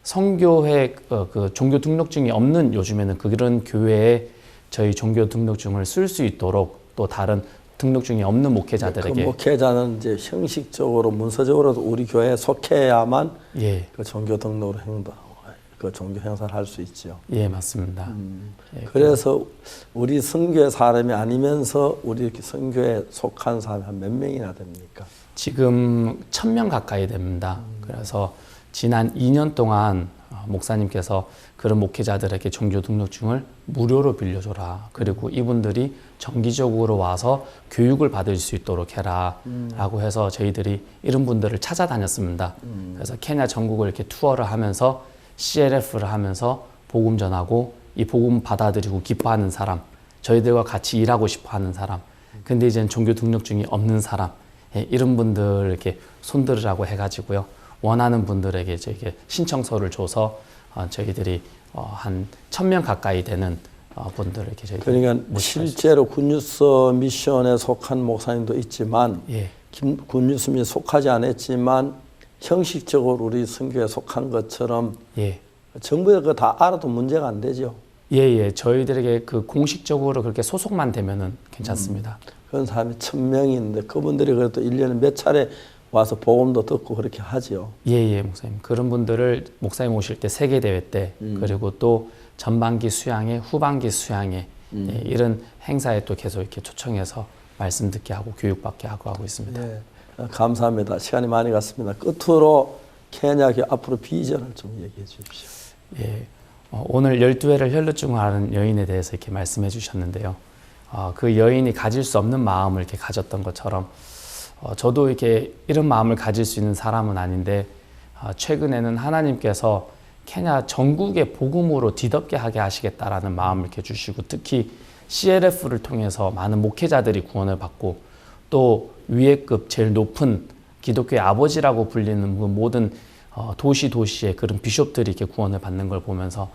선교회 그 종교 등록증이 없는 요즘에는 그런 교회에 저희 종교 등록증을 쓸 수 있도록 또 다른 등록증이 없는 목회자들에게 그 목회자는 이제 형식적으로 문서적으로도 우리 교회에 속해야만 그 종교 등록으로 그 종교 행사를 할 수 있죠. 예, 맞습니다. 그래서 우리 선교회 사람이 아니면서 우리 선교회에 속한 사람이 한 몇 명이나 됩니까? 지금 1000명 가까이 됩니다. 그래서 지난 2년 동안 목사님께서 그런 목회자들에게 종교 등록증을 무료로 빌려줘라. 그리고 이분들이 정기적으로 와서 교육을 받을 수 있도록 해라. 라고 해서 저희들이 이런 분들을 찾아다녔습니다. 그래서 케냐 전국을 이렇게 투어를 하면서 CLF를 하면서 복음 전하고 이 복음 받아들이고 기뻐하는 사람, 저희들과 같이 일하고 싶어 하는 사람, 근데 이제는 종교 등록증이 없는 사람, 이런 분들 이렇게 손들으라고 해가지고요. 원하는 분들에게 저에게 신청서를 줘서 저희들이 한 1000명 가까이 되는 분들을 이렇게 저희들이 그러니까 실제로 굿뉴스 미션에 속한 목사님도 있지만 굿뉴스 미션에 속하지 않았지만 형식적으로 우리 선교에 속한 것처럼 정부에 그거 다 알아도 문제가 안 되죠. 예. 저희들에게 그 공식적으로 그렇게 소속만 되면은 괜찮습니다. 그런 사람이 1000명이 있는데 그분들이 그래도 1년에 몇 차례 와서 복음도 듣고 그렇게 하죠. 예, 목사님. 그런 분들을 목사님 오실 때 세계대회 때 그리고 또 전반기 수양회, 후반기 수양회 예, 이런 행사에 또 계속 이렇게 초청해서 말씀 듣게 하고 교육받게 하고 있습니다. 예, 감사합니다. 시간이 많이 갔습니다. 끝으로 케냐 앞으로 비전을 좀 얘기해 주십시오. 예, 오늘 12회를 혈루증을 여인에 대해서 이렇게 말씀해 주셨는데요. 그 여인이 가질 수 없는 마음을 이렇게 가졌던 것처럼 저도 이렇게 이런 마음을 가질 수 있는 사람은 아닌데 최근에는 하나님께서 케냐 전국의 복음으로 뒤덮게 하게 하시겠다라는 마음을 이렇게 주시고 특히 CLF를 통해서 많은 목회자들이 구원을 받고 또 위에급 제일 높은 기독교의 아버지라고 불리는 그 모든 도시의 그런 비숍들이 이렇게 구원을 받는 걸 보면서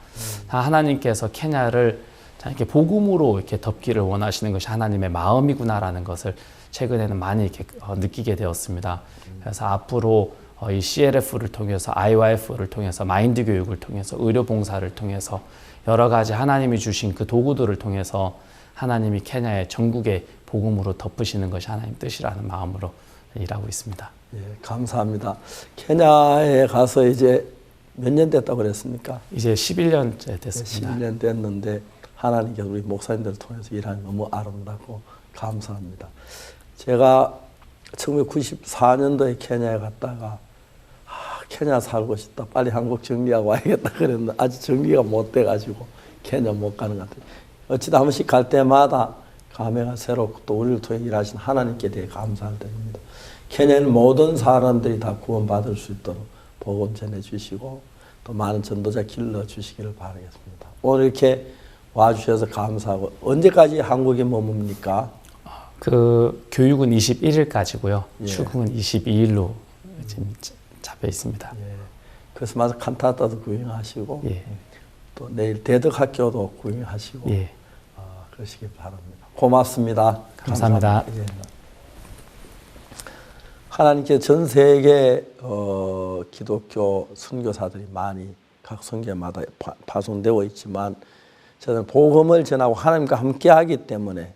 하나님께서 케냐를 이렇게 복음으로 이렇게 덮기를 원하시는 것이 하나님의 마음이구나라는 것을 최근에는 많이 이렇게 느끼게 되었습니다. 그래서 앞으로 이 CLF를 통해서 IYF를 통해서 마인드 교육을 통해서 의료 봉사를 통해서 여러 가지 하나님이 주신 그 도구들을 통해서 하나님이 케냐의 전국의 복음으로 덮으시는 것이 하나님 뜻이라는 마음으로 일하고 있습니다. 예, 감사합니다. 케냐에 가서 이제 몇 년 됐다고 그랬습니까? 이제 11년째 됐습니다. 11년 됐는데 하나님께서 우리 목사님들을 통해서 일하는 너무 아름답고 감사합니다. 제가 1994년도에 케냐에 갔다가 케냐 살고 싶다. 빨리 한국 정리하고 와야겠다 그랬는데 아직 정리가 못 돼가지고 케냐 못 가는 것 같아요. 어찌다 한 번씩 갈 때마다 감회가 새롭고 또 우리를 통해 일하신 하나님께 대해 감사를 드립니다. 케냐는 모든 사람들이 다 구원받을 수 있도록 복음 전해주시고 또 많은 전도자 길러주시기를 바라겠습니다. 오늘 이렇게 와주셔서 감사하고 언제까지 한국에 머뭅니까? 그 교육은 21일까지고요. 예. 출국은 22일로 지금 잡혀 있습니다. 예. 크리스마스 칸타타도 구경하시고 예. 또 내일 대덕학교도 구경하시고 예. 그러시기 바랍니다. 고맙습니다. 감사합니다. 예. 하나님께 전 세계 기독교 선교사들이 많이 각 선교마다 파송되어 있지만 저는 복음을 전하고 하나님과 함께하기 때문에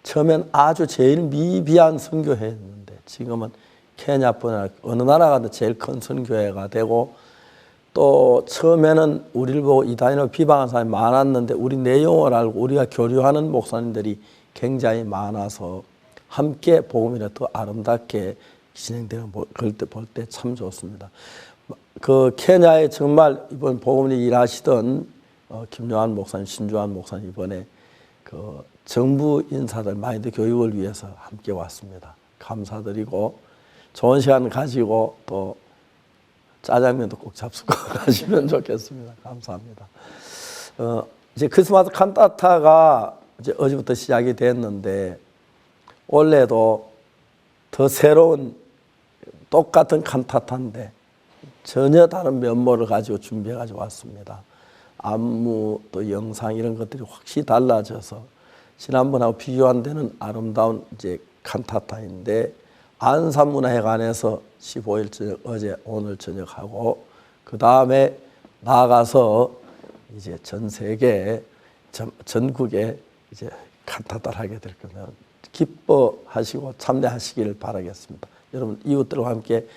처음엔 아주 제일 미비한 선교회였는데 지금은 케냐뿐 아니라 어느 나라 가도 제일 큰 선교회가 되고 또 처음에는 우리를 보고 이단이라고 비방하는 사람이 많았는데 우리 내용을 알고 우리가 교류하는 목사님들이 굉장히 많아서 함께 복음이라 더 아름답게 진행되는 걸 볼 때 참 좋습니다. 그 케냐에 정말 이번 복음을 일하시던 김요한 목사님, 신주한 목사님 이번에 그 정부 인사들 마인드 교육을 위해서 함께 왔습니다. 감사드리고 좋은 시간 가지고 또 짜장면도 꼭 잡수고 가시면 좋겠습니다. 감사합니다. 이제 크리스마스 칸타타가 이제 어제부터 시작이 됐는데 올해도 더 새로운 똑같은 칸타타인데 전혀 다른 면모를 가지고 준비해 가지고 왔습니다. 안무 또 영상 이런 것들이 확실히 달라져서 지난번하고 비교 안 되는 아름다운 이제 칸타타인데 안산문화회관에서 15일 저녁 어제 오늘 저녁 하고 그 다음에 나아가서 이제 전 세계 전국에 이제 칸타타를 하게 될 거면 기뻐하시고 참여하시기를 바라겠습니다. 여러분 이웃들과 함께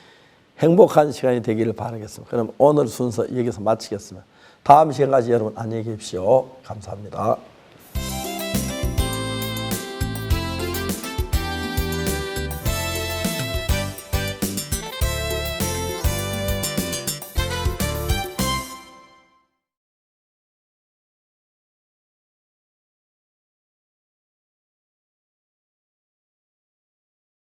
행복한 시간이 되기를 바라겠습니다. 그럼 오늘 순서 여기서 마치겠습니다. 다음 시간까지 여러분 안녕히 계십시오. 감사합니다.